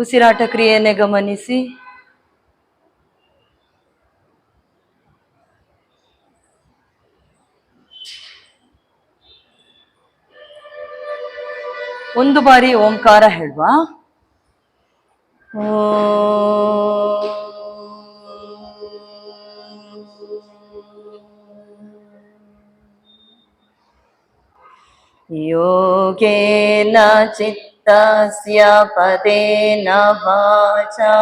ಉಸಿರಾಟ ಕ್ರಿಯೆಯನ್ನೇ ಗಮನಿಸಿ. ಒಂದು ಬಾರಿ ಓಂಕಾರ ಹೇಳುವ. ಯೋಗೇನ ಚಿತ್ತಸ್ಯ ಪದೇನ ವಾಚಾ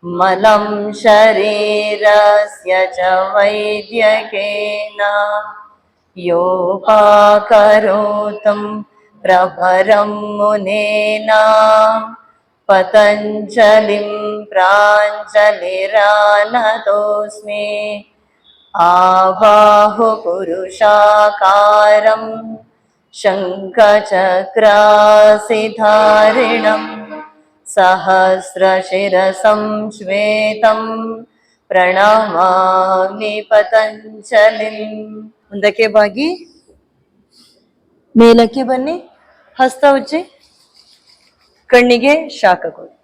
ಮಲಂ ಶರೀರಸ್ಯ ಚ ವೈದ್ಯಕೇನ ಯೋಪಾಕರೋತಂ ಪ್ರಭರಂ ಮುನೇನ ಪತಂಜಲಿಂ ಪ್ರಾಂಜಲಿರಾನತೋಸ್ಮಿ. ಆಬಾಹು ಪುರುಷಾಕಾರಂ ಶಂಖಚಕ್ರಾಸಿಧಾರಿಣಂ ಸಹಸ್ರಶಿರಸಂ ಶ್ವೇತಂ ಪ್ರಣಮಾಮಿ ಪತಂಜಲಿಂ. ಮುಂದಕ್ಕೆ ಬಾಗಿ ಮೇಲಕ್ಕೆ ಬನ್ನಿ. ಹಸ್ತ ಉಜ್ಜಿ, ಕಣ್ಣಿಗೆ ಶಾಖ ಕೊಡಿ.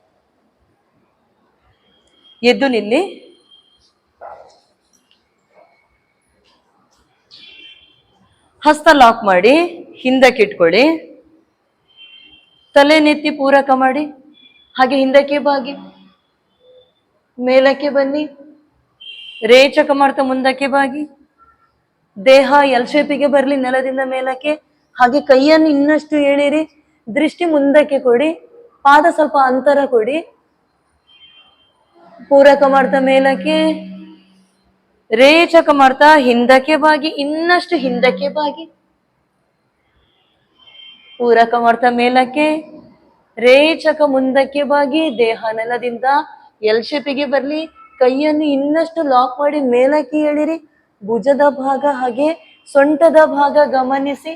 ಎದ್ದು ನಿಲ್ಲಿ. ಹಸ್ತ ಲಾಕ್ ಮಾಡಿ ಹಿಂದಕ್ಕೆ ಇಟ್ಕೊಳ್ಳಿ. ತಲೆ ನೆತ್ತಿ ಪೂರಕ ಮಾಡಿ. ಹಾಗೆ ಹಿಂದಕ್ಕೆ ಬಾಗಿ ಮೇಲಕ್ಕೆ ಬನ್ನಿ. ರೇಚಕ ಮಾಡ್ತಾ ಮುಂದಕ್ಕೆ ಬಾಗಿ. ದೇಹ ಎಲ್ ಶೇಪಿಗೆ ಬರಲಿ, ನೆಲದಿಂದ ಮೇಲಕ್ಕೆ. ಹಾಗೆ ಕೈಯನ್ನು ಇನ್ನಷ್ಟು ಎಳಿರಿ. ದೃಷ್ಟಿ ಮುಂದಕ್ಕೆ ಕೊಡಿ. ಪಾದ ಸ್ವಲ್ಪ ಅಂತರ ಕೊಡಿ. ಪೂರಕ ಮಾಡ್ತಾ ಮೇಲಕ್ಕೆ. ರೇಚಕ ಮಾಡ್ತಾ ಹಿಂದಕ್ಕೆ ಬಾಗಿ, ಇನ್ನಷ್ಟು ಹಿಂದಕ್ಕೆ ಬಾಗಿ. ಪೂರಕ ಮಾಡ್ತಾ ಮೇಲಕ್ಕೆ. ರೇಚಕ ಮುಂದಕ್ಕೆ ಬಾಗಿ. ದೇಹ ನೆಲದಿಂದ ಎಲ್ ಶೇಪಿಗೆ ಬರ್ಲಿ. ಕೈಯನ್ನು ಇನ್ನಷ್ಟು ಲಾಕ್ ಮಾಡಿ ಮೇಲಕ್ಕೆ ಎಳಿರಿ. ಭುಜದ ಭಾಗ ಹಾಗೆ ಸೊಂಟದ ಭಾಗ ಗಮನಿಸಿ.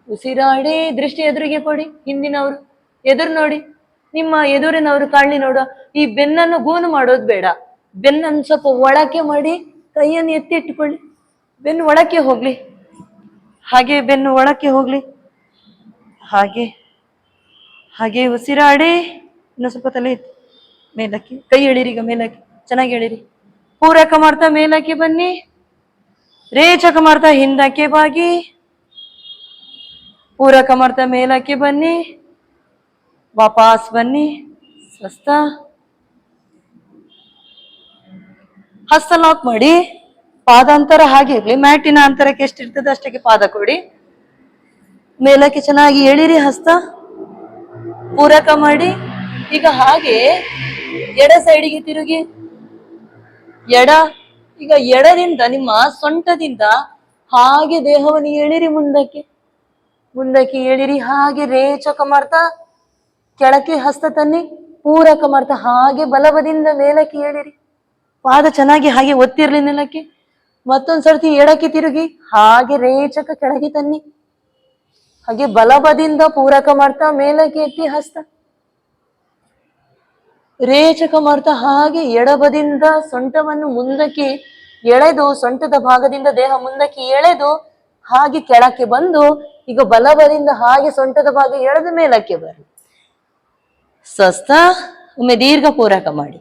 ಉಸಿರಾಡಿ. ದೃಷ್ಟಿ ಎದುರಿಗೆ ಕೊಡಿ. ಹಿಂದಿನವರು ಎದುರು ನೋಡಿ. ನಿಮ್ಮ ಎದುರಿನವರು ಕಾಣಲಿ ನೋಡುವ. ಈ ಬೆನ್ನನ್ನು ಗೂನು ಮಾಡೋದು ಬೇಡ. ಬೆನ್ನನ್ನು ಸ್ವಲ್ಪ ಒಳಕ್ಕೆ ಮಾಡಿ ಕೈಯನ್ನು ಎತ್ತಿ ಇಟ್ಟುಕೊಳ್ಳಿ. ಬೆನ್ನು ಒಳಕ್ಕೆ ಹೋಗ್ಲಿ. ಹಾಗೆ ಬೆನ್ನು ಒಳಕ್ಕೆ ಹೋಗ್ಲಿ. ಹಾಗೆ ಹಾಗೆ ಉಸಿರಾಡಿ. ಇನ್ನು ಸ್ವಲ್ಪ ತಲೆ ಮೇಲಕ್ಕೆ. ಕೈ ಎಳಿರಿ. ಈಗ ಮೇಲಕ್ಕೆ ಚೆನ್ನಾಗಿ ಎಳಿರಿ. ಪೂರಕ ಮಾಡ್ತಾ ಮೇಲಕ್ಕೆ ಬನ್ನಿ. ರೇಚಕ ಮಾಡ್ತಾ ಹಿಂದಕ್ಕೆ ಬಾಗಿ. ಪೂರಕ ಮಾಡ್ತಾ ಮೇಲಕ್ಕೆ ಬನ್ನಿ. ವಾಪಸ್ ಬನ್ನಿ. ಸ್ವಸ್ಥ. ಹಸ್ತ ಲಾಕ್ ಮಾಡಿ. ಪಾದಾಂತರ ಹಾಗೆ ಇರ್ಲಿ. ಮ್ಯಾಟಿನ ಅಂತರಕ್ಕೆ ಎಷ್ಟಿರ್ತದೆ ಅಷ್ಟಕ್ಕೆ ಪಾದ ಕೊಡಿ. ಮೇಲಕ್ಕೆ ಚೆನ್ನಾಗಿ ಎಳಿರಿ. ಹಸ್ತ ಪೂರಕ ಮಾಡಿ. ಈಗ ಹಾಗೆ ಎಡ ಸೈಡಿಗೆ ತಿರುಗಿ. ಎಡ. ಈಗ ಎಡದಿಂದ ನಿಮ್ಮ ಸೊಂಟದಿಂದ ಹಾಗೆ ದೇಹವನ್ನು ಎಳಿರಿ. ಮುಂದಕ್ಕೆ ಮುಂದಕ್ಕೆ ಎಳಿರಿ. ಹಾಗೆ ರೇಚಕ ಮಾಡ್ತಾ ಕೆಳಕ್ಕೆ ಹಸ್ತ ತನ್ನಿ. ಪೂರಕ ಮಾಡ್ತಾ ಹಾಗೆ ಬಲಬದಿಂದ ಮೇಲಕ್ಕೆ ಎಳಿರಿ. ಪಾದ ಚೆನ್ನಾಗಿ ಹಾಗೆ ಒತ್ತಿರ್ಲಿ ನೆಲಕ್ಕೆ. ಮತ್ತೊಂದ್ಸರ್ತಿ ಎಡಕ್ಕೆ ತಿರುಗಿ. ಹಾಗೆ ರೇಚಕ ಕೆಳಗೆ ತನ್ನಿ. ಹಾಗೆ ಬಲಬದಿಂದ ಪೂರಕ ಮಾಡ್ತಾ ಮೇಲಕ್ಕೆ ಎತ್ತಿ ಹಸ್ತ. ರೇಚಕ ಮಾಡ್ತಾ ಹಾಗೆ ಎಡಬದಿಂದ ಸೊಂಟವನ್ನು ಮುಂದಕ್ಕೆ ಎಳೆದು, ಸೊಂಟದ ಭಾಗದಿಂದ ದೇಹ ಮುಂದಕ್ಕೆ ಎಳೆದು ಹಾಗೆ ಕೆಳಕ್ಕೆ ಬಂದು, ಈಗ ಬಲಬದಿಂದ ಹಾಗೆ ಸೊಂಟದ ಭಾಗ ಎಳೆದು ಮೇಲಕ್ಕೆ ಬರಲಿ. ಸ್ವಸ್ಥ. ಒಮ್ಮೆ ದೀರ್ಘ ಪೂರಕ ಮಾಡಿ.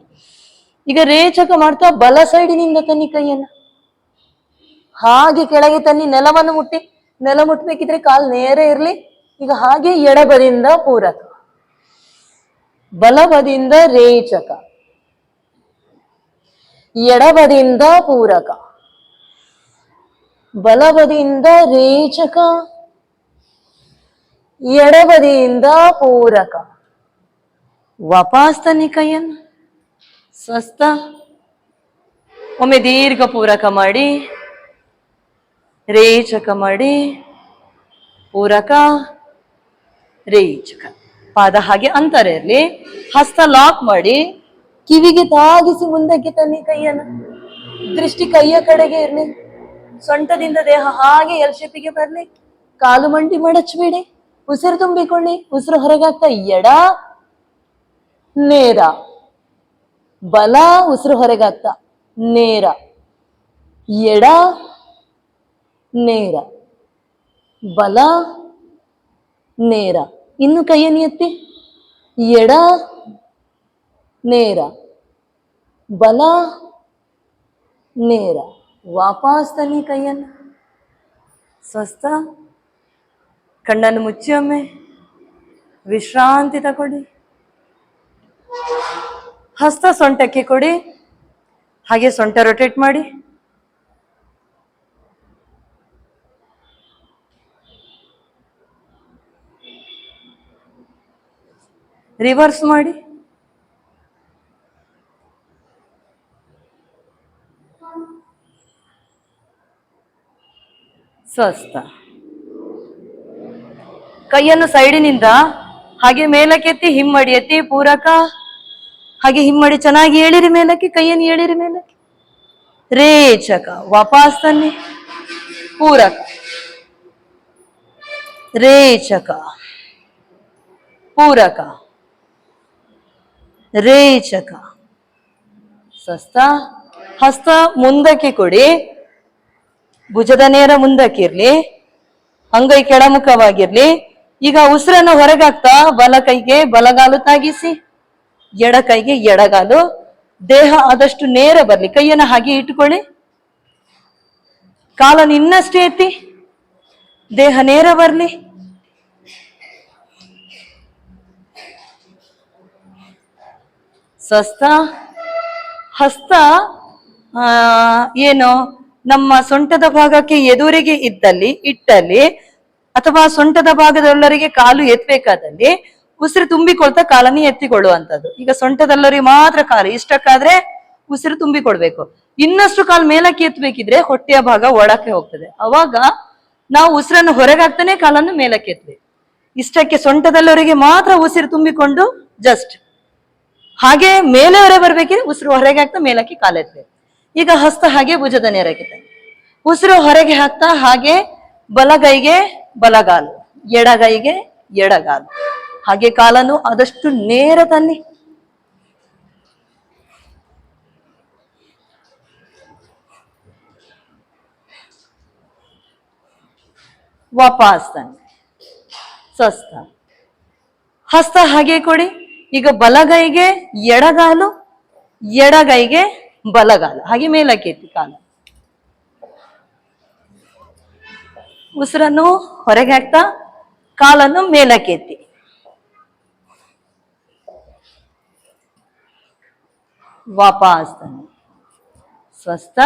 ಈಗ ರೇಚಕ ಮಾಡ್ತಾ ಬಲ ಸೈಡಿನಿಂದ ತನ್ನಿ. ಕೈಯನ್ನ ಹಾಗೆ ಕೆಳಗೆ ತನ್ನಿ. ನೆಲವನ್ನು ಮುಟ್ಟಿ. ನೆಲ ಮುಟ್ಬೇಕಿದ್ರೆ ಕಾಲು ನೇರ ಇರ್ಲಿ. ಈಗ ಹಾಗೆ ಎಡಬದಿಂದ ಪೂರಕ. ಬಲಬದಿಂದ ರೇಚಕ. ಎಡಬದಿಂದ ಪೂರಕ. ಬಲಬದಿಯಿಂದ ರೇಚಕ. ಎಡಬದಿಯಿಂದ ಪೂರಕ. ವಾಪಸ್ ತನ್ನಿ ಕೈಯನ್ನು. ಸ್ವಸ್ಥ. ಒಮ್ಮೆ ದೀರ್ಘ ಪೂರಕ ಮಾಡಿ. ರೇಚಕ ಮಾಡಿ. ಪೂರಕ. ರೇಚಕ. ಪಾದ ಹಾಗೆ ಅಂತರ ಇರ್ಲಿ. ಹಸ್ತ ಲಾಕ್ ಮಾಡಿ ಕಿವಿಗೆ ತಾಗಿಸಿ ಮುಂದಕ್ಕೆ ತನ್ನಿ ಕೈಯನ್ನು. ದೃಷ್ಟಿ ಕೈಯ ಕಡೆಗೆ ಇರ್ಲಿ. ಸೊಂಟದಿಂದ ದೇಹ ಹಾಗೆ ಎಲ್ ಶೇಪಿಗೆ ಬರ್ಲಿ. ಕಾಲು ಮಂಡಿ ಮಡಚಬೇಡಿ. ಉಸಿರು ತುಂಬಿಕೊಳ್ಳಿ. ಉಸಿರು ಹೊರಗಾಗ್ತಾ ಎಡ ನೇರ. ಬಲ. ಉಸಿರು ಹೊರಗಾಗ್ತಾ ನೇರ. ಎಡ ನೇರ. ಬಲ ನೇರ. ಇನ್ನು ಕೈಯನ್ನು ಎತ್ತಿ. ಎಡ ನೇರ, ಬಲ ನೇರ. ವಾಪಸ್ ತನ್ನಿ ಕೈಯನ್ನು. ಸ್ವಸ್ಥ. ಕಣ್ಣನ್ನು ಮುಚ್ಚಿ ಒಮ್ಮೆ ವಿಶ್ರಾಂತಿ ತಗೊಳ್ಳಿ. ಹಸ್ತ ಸೊಂಟಕ್ಕೆ ಕೊಡಿ. ಹಾಗೆ ಸೊಂಟ ರೊಟೇಟ್ ಮಾಡಿ. ರಿವರ್ಸ್ ಮಾಡಿ. ಸ್ವಸ್ಥ. ಕೈಯನ್ನು ಸೈಡಿನಿಂದ ಹಾಗೆ ಮೇಲಕ್ಕೆತ್ತಿ, ಹಿಮ್ಮಡಿ ಎತ್ತಿ, ಪೂರಕ. ಹಾಗೆ ಹಿಮ್ಮಡಿ ಚೆನ್ನಾಗಿ ಏಳಿರಿ ಮೇಲಕ್ಕೆ, ಕೈಯನ್ನು ಏಳಿರಿ ಮೇಲಕ್ಕೆ. ರೇಚಕ. ವಾಪಸ್ ತನ್ನಿ. ಪೂರಕ, ರೇಚಕ, ಪೂರಕ, ರೇಚಕ. ಸ್ವಸ್ಥ. ಹಸ್ತ ಮುಂದಕ್ಕೆ ಕೊಡಿ. ಭುಜದ ನೇರ ಮುಂದಕ್ಕಿರ್ಲಿ, ಅಂಗೈ ಕೆಳಮುಖವಾಗಿರ್ಲಿ. ಈಗ ಉಸಿರನ್ನು ಹೊರಗಾಗ್ತಾ ಬಲ ಕೈಗೆ ಬಲಗಾಲು ತಾಗಿಸಿ, ಎಡ ಕೈಗೆ ಎಡಗಾಲು. ದೇಹ ಆದಷ್ಟು ನೇರ ಬರ್ಲಿ. ಕೈಯನ್ನು ಹಾಗೆ ಇಟ್ಟುಕೊಳ್ಳಿ. ಕಾಲನ್ನು ಇನ್ನಷ್ಟೇ ಎತ್ತಿ, ದೇಹ ನೇರ ಬರ್ಲಿ. ಸ್ವಸ್ಥ. ಹಸ್ತ ಏನು ನಮ್ಮ ಸೊಂಟದ ಭಾಗಕ್ಕೆ ಎದುರಿಗೆ ಇಟ್ಟಲ್ಲಿ ಅಥವಾ ಸೊಂಟದ ಭಾಗದಲ್ಲರಿಗೆ ಕಾಲು ಎತ್ತಬೇಕಾದಲ್ಲಿ ಉಸಿರು ತುಂಬಿಕೊಳ್ತಾ ಕಾಲನ್ನು ಎತ್ತಿಕೊಳ್ಳುವಂಥದ್ದು. ಈಗ ಸೊಂಟದಲ್ಲರಿಗೆ ಮಾತ್ರ ಕಾಲು, ಇಷ್ಟಕ್ಕಾದ್ರೆ ಉಸಿರು ತುಂಬಿಕೊಡ್ಬೇಕು. ಇನ್ನಷ್ಟು ಕಾಲು ಮೇಲಕ್ಕೆ ಎತ್ತಬೇಕಿದ್ರೆ ಹೊಟ್ಟೆಯ ಭಾಗ ಒಳಕ್ಕೆ ಹೋಗ್ತದೆ. ಅವಾಗ ನಾವು ಉಸಿರನ್ನು ಹೊರಗಾಗ್ತಾನೆ ಕಾಲನ್ನು ಮೇಲಕ್ಕೆ ಎತ್ತಬೇಕು. ಇಷ್ಟಕ್ಕೆ ಸೊಂಟದಲ್ಲವರಿಗೆ ಮಾತ್ರ ಉಸಿರು ತುಂಬಿಕೊಂಡು ಜಸ್ಟ್ ಹಾಗೆ ಮೇಲೆ ಹೊರ ಬರ್ಬೇಕಿದ್ರೆ ಉಸಿರು ಹೊರಗೆ ಹಾಕ್ತಾ ಮೇಲಕ್ಕೆ ಕಾಲೆತ್ತಬೇಕು. ಈಗ ಹಸ್ತ ಹಾಗೆ ಭುಜದ ನೇರಕ್ಕೆ ತನ್ನಿ. ಉಸಿರು ಹೊರಗೆ ಹಾಕ್ತಾ ಹಾಗೆ ಬಲಗೈಗೆ ಬಲಗಾಲು, ಎಡಗೈಗೆ ಎಡಗಾಲು. ಹಾಗೆ ಕಾಲನ್ನು ಆದಷ್ಟು ನೇರ ತನ್ನಿ. ವಾಪಸ್ ತನ್ನಿ. ಸ್ವಸ್ಥ. ಹಸ್ತ ಹಾಗೆ ಕೊಡಿ. ಈಗ ಬಲಗೈಗೆ ಎಡಗಾಲು, ಎಡಗೈಗೆ ಬಲಗಾಲು. ಹಾಗೆ ಮೇಲಕ್ಕೆ ಎತ್ತಿ ಕಾಲು. ಉಸಿರನ್ನು ಹೊರಗೆ ಹಾಕ್ತಾ ಕಾಲನ್ನು ಮೇಲಕ್ಕೆ ಎತ್ತಿ. ವಾಪಸ್ ತನ್ನಿ. ಸ್ವಸ್ಥ.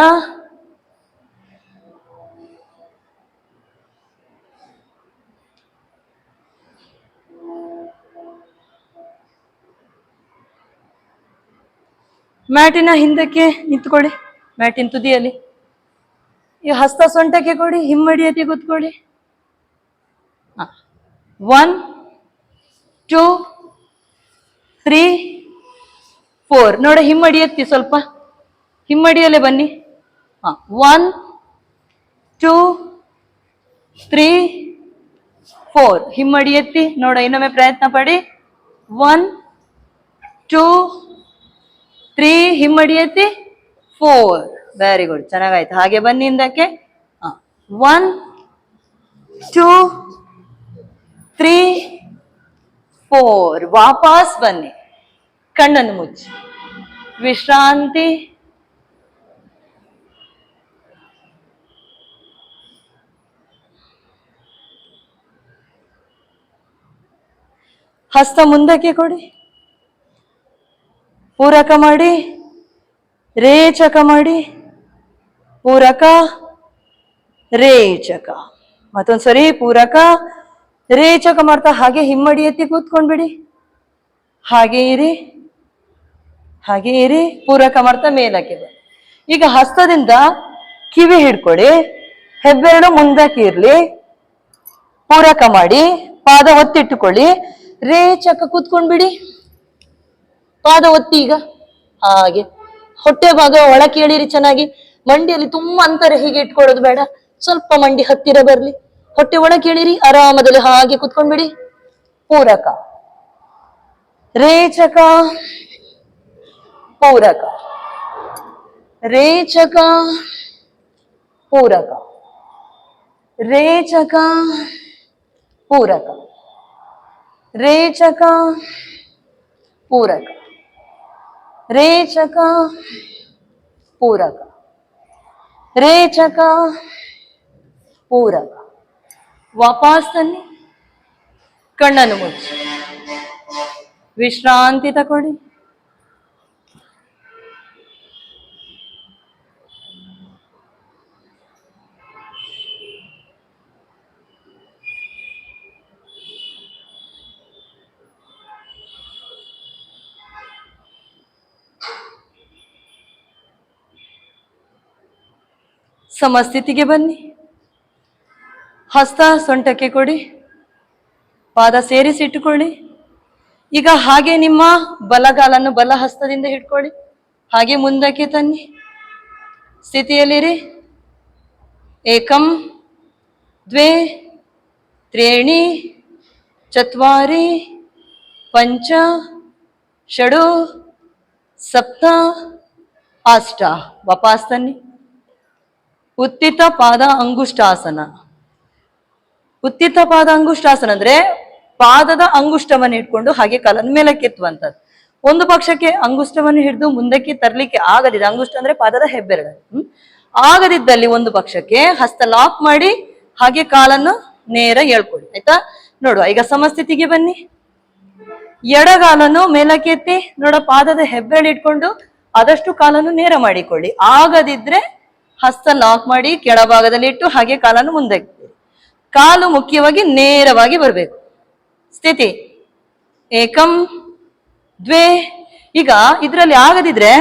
ಮ್ಯಾಟಿನ ಹಿಂದಕ್ಕೆ ನಿಂತ್ಕೊಳ್ಳಿ, ಮ್ಯಾಟಿನ ತುದಿಯಲ್ಲಿ. ಈ ಹಸ್ತ ಸೊಂಟಕ್ಕೆ ಕೊಡಿ, ಹಿಮ್ಮಡಿ ಎತ್ತಿ ಕೂತ್ಕೊಳ್ಳಿ. 1 2 3 4 ನೋಡ, ಹಿಮ್ಮಡಿ ಎತ್ತಿ, ಸ್ವಲ್ಪ ಹಿಮ್ಮಡಿಯಲ್ಲೇ ಬನ್ನಿ. 1 2 3 4 ಹಿಮ್ಮಡಿ ಎತ್ತಿ ನೋಡ. ಇನ್ನೊಮ್ಮೆ ಪ್ರಯತ್ನ ಪಡಿ. 1 2 3 ಹಿಮ್ಮಡಿ ಎತ್ತಿ 4. ವೆರಿ ಗುಡ್, ಚೆನ್ನಾಗಾಯ್ತು. ಹಾಗೆ ಬನ್ನಿ ಹಿಂದಕ್ಕೆ. 1 2 3 4 ವಾಪಸ್ ಬನ್ನಿ. ಕಣ್ಣನ್ನು ಮುಚ್ಚಿ ವಿಶ್ರಾಂತಿ. ಹಸ್ತ ಮುಂದಕ್ಕೆ ಕೊಡಿ. ಪೂರಕ ಮಾಡಿ, ರೇಚಕ ಮಾಡಿ, ಪೂರಕ ರೇಚಕ. ಮತ್ತೊಂದ್ಸರಿ ಪೂರಕ ರೇಚಕ ಮಾಡ್ತಾ ಹಾಗೆ ಹಿಮ್ಮಡಿ ಎತ್ತಿ ಕೂತ್ಕೊಂಡ್ಬಿಡಿ. ಹಾಗೆ ಇರಿ, ಹಾಗೆ ಇರಿ. ಪೂರಕ ಮಾಡ್ತಾ ಮೇಲಕ್ಕೆ ಬನ್ನಿ. ಈಗ ಹಸ್ತದಿಂದ ಕಿವಿ ಹಿಡ್ಕೊಳ್ಳಿ, ಹೆಬ್ಬೆರಳು ಮುಂದಕ್ಕೆ ಇರ್ಲಿ. ಪೂರಕ ಮಾಡಿ, ಪಾದ ಒತ್ತಿಟ್ಟುಕೊಳ್ಳಿ. ರೇಚಕ ಕೂತ್ಕೊಂಡ್ಬಿಡಿ. ಪಾದ ಒತ್ತಿ. ಈಗ ಹಾಗೆ ಹೊಟ್ಟೆ ಭಾಗ ಒಳಕ್ಕೆ ಎಳಿರಿ ಚೆನ್ನಾಗಿ. ಮಂಡಿಯಲ್ಲಿ ತುಂಬಾ ಅಂತರ ಹೀಗೆ ಇಟ್ಕೊಳ್ಳೋದು ಬೇಡ, ಸ್ವಲ್ಪ ಮಂಡಿ ಹತ್ತಿರ ಬರ್ಲಿ. ಹೊಟ್ಟೆ ಒಳಕ್ಕೆ ಎಳಿರಿ, ಆರಾಮದಲ್ಲಿ ಹಾಗೆ ಕುತ್ಕೊಂಡ್ಬಿಡಿ. ಪೂರಕ ರೇಚಕ, ಪೂರಕ ರೇಚಕ, ಪೂರಕ ರೇಚಕ, ಪೂರಕ ರೇಚಕ ಪೂರಕ, ರೇಚಕ ಪೂರಕ, ರೇಚಕ ಪೂರಕ. ವಾಪಸ್ ತನ್ನಿ, ಕಣ್ಣನ್ನು ಮುಚ್ಚಿ ವಿಶ್ರಾಂತಿ ತಗೊಳ್ಳಿ. ಸಮಸ್ಥಿತಿಗೆ ಬನ್ನಿ. ಹಸ್ತ ಸೊಂಟಕ್ಕೆ ಕೊಡಿ, ಪಾದ ಸೇರಿಸಿಟ್ಟುಕೊಳ್ಳಿ. ಈಗ ಹಾಗೆ ನಿಮ್ಮ ಬಲಗಾಲನ್ನು ಬಲ ಹಸ್ತದಿಂದ ಹಿಡ್ಕೊಳ್ಳಿ, ಹಾಗೆ ಮುಂದಕ್ಕೆ ತನ್ನಿ. ಸ್ಥಿತಿಯಲ್ಲಿರಿ. ಏಕಂ ದ್ವೇ ತ್ರೀಣಿ ಚತ್ವಾರಿ ಪಂಚ ಷಡು ಸಪ್ತ ಅಷ್ಟ. ವಾಪಸ್ ತನ್ನಿ. ಉತ್ತಿತ ಪಾದ ಅಂಗುಷ್ಟಾಸನ. ಉತ್ತಿತ ಪಾದ ಅಂಗುಷ್ಟಾಸನ ಅಂದ್ರೆ ಪಾದದ ಅಂಗುಷ್ಟವನ್ನು ಇಟ್ಕೊಂಡು ಹಾಗೆ ಕಾಲನ್ನು ಮೇಲಕ್ಕೆ ಎತ್ತುವಂಥದ್ದು. ಒಂದು ಪಕ್ಷಕ್ಕೆ ಅಂಗುಷ್ಟವನ್ನು ಹಿಡಿದು ಮುಂದಕ್ಕೆ ತರ್ಲಿಕ್ಕೆ ಆಗದಿದೆ, ಅಂಗುಷ್ಟ ಅಂದ್ರೆ ಪಾದದ ಹೆಬ್ಬೆರಳು, ಆಗದಿದ್ದಲ್ಲಿ ಒಂದು ಪಕ್ಷಕ್ಕೆ ಹಸ್ತ ಲಾಕ್ ಮಾಡಿ ಹಾಗೆ ಕಾಲನ್ನು ನೇರ ಎಳ್ಕೊಳ್ಳಿ. ಆಯ್ತಾ? ನೋಡುವ. ಈಗ ಸಮಸ್ಥಿತಿಗೆ ಬನ್ನಿ. ಎಡಗಾಲನ್ನು ಮೇಲಕ್ಕೆ ಎತ್ತಿ ನೋಡ, ಪಾದದ ಹೆಬ್ಬೆರಳು ಇಟ್ಕೊಂಡು ಆದಷ್ಟು ಕಾಲನ್ನು ನೇರ ಮಾಡಿಕೊಳ್ಳಿ. ಆಗದಿದ್ರೆ ಹಸ್ತ ಲಾಕ್ ಮಾಡಿ ಕೆಳಭಾಗದಲ್ಲಿ ಇಟ್ಟು ಹಾಗೆ ಕಾಲನ್ನು ಮುಂದಕ್ಕೆ, ಕಾಲು ಮುಖ್ಯವಾಗಿ ನೇರವಾಗಿ ಬರಬೇಕು. ಸ್ಥಿತಿ ಏಕಂ ದ್ವೇ. ಈಗ ಇದರಲ್ಲಿ ಆಗದಿದ್ರೆ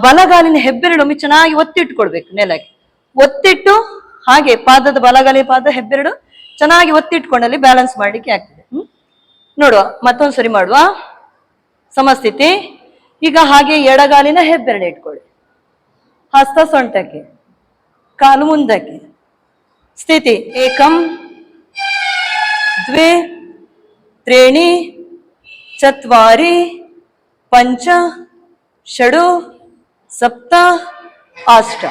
ಬಲಗಾಲಿನ ಹೆಬ್ಬೆರಳು ಚೆನ್ನಾಗಿ ಒತ್ತಿಟ್ಕೊಳ್ಬೇಕು ನೆಲಕ್ಕೆ. ಒತ್ತಿಟ್ಟು ಹಾಗೆ ಪಾದದ ಬಲಗಾಲಿ ಪಾದ ಹೆಬ್ಬೆರಳು ಚೆನ್ನಾಗಿ ಒತ್ತಿಟ್ಕೊಂಡಲ್ಲಿ ಬ್ಯಾಲೆನ್ಸ್ ಮಾಡ್ಲಿಕ್ಕೆ ಆಗ್ತದೆ. ನೋಡುವ, ಮತ್ತೊಂದ್ಸರಿ ಮಾಡುವ. ಸಮಸ್ಥಿತಿ. ಈಗ ಹಾಗೆ ಎಡಗಾಲಿನ ಹೆಬ್ಬೆರಳು ಇಟ್ಕೊಳ್ಳಿ, ಹಸ್ತ ಸೊಂಟಕ್ಕೆ, ಕಾಲು ಮುಂದಕ್ಕೆ. ಸ್ಥಿತಿ ಏಕಂ ದ್ವೇ ತ್ರೀಣಿ ಚತ್ವಾರಿ ಪಂಚ ಷಡು ಸಪ್ತ ಅಷ್ಟ.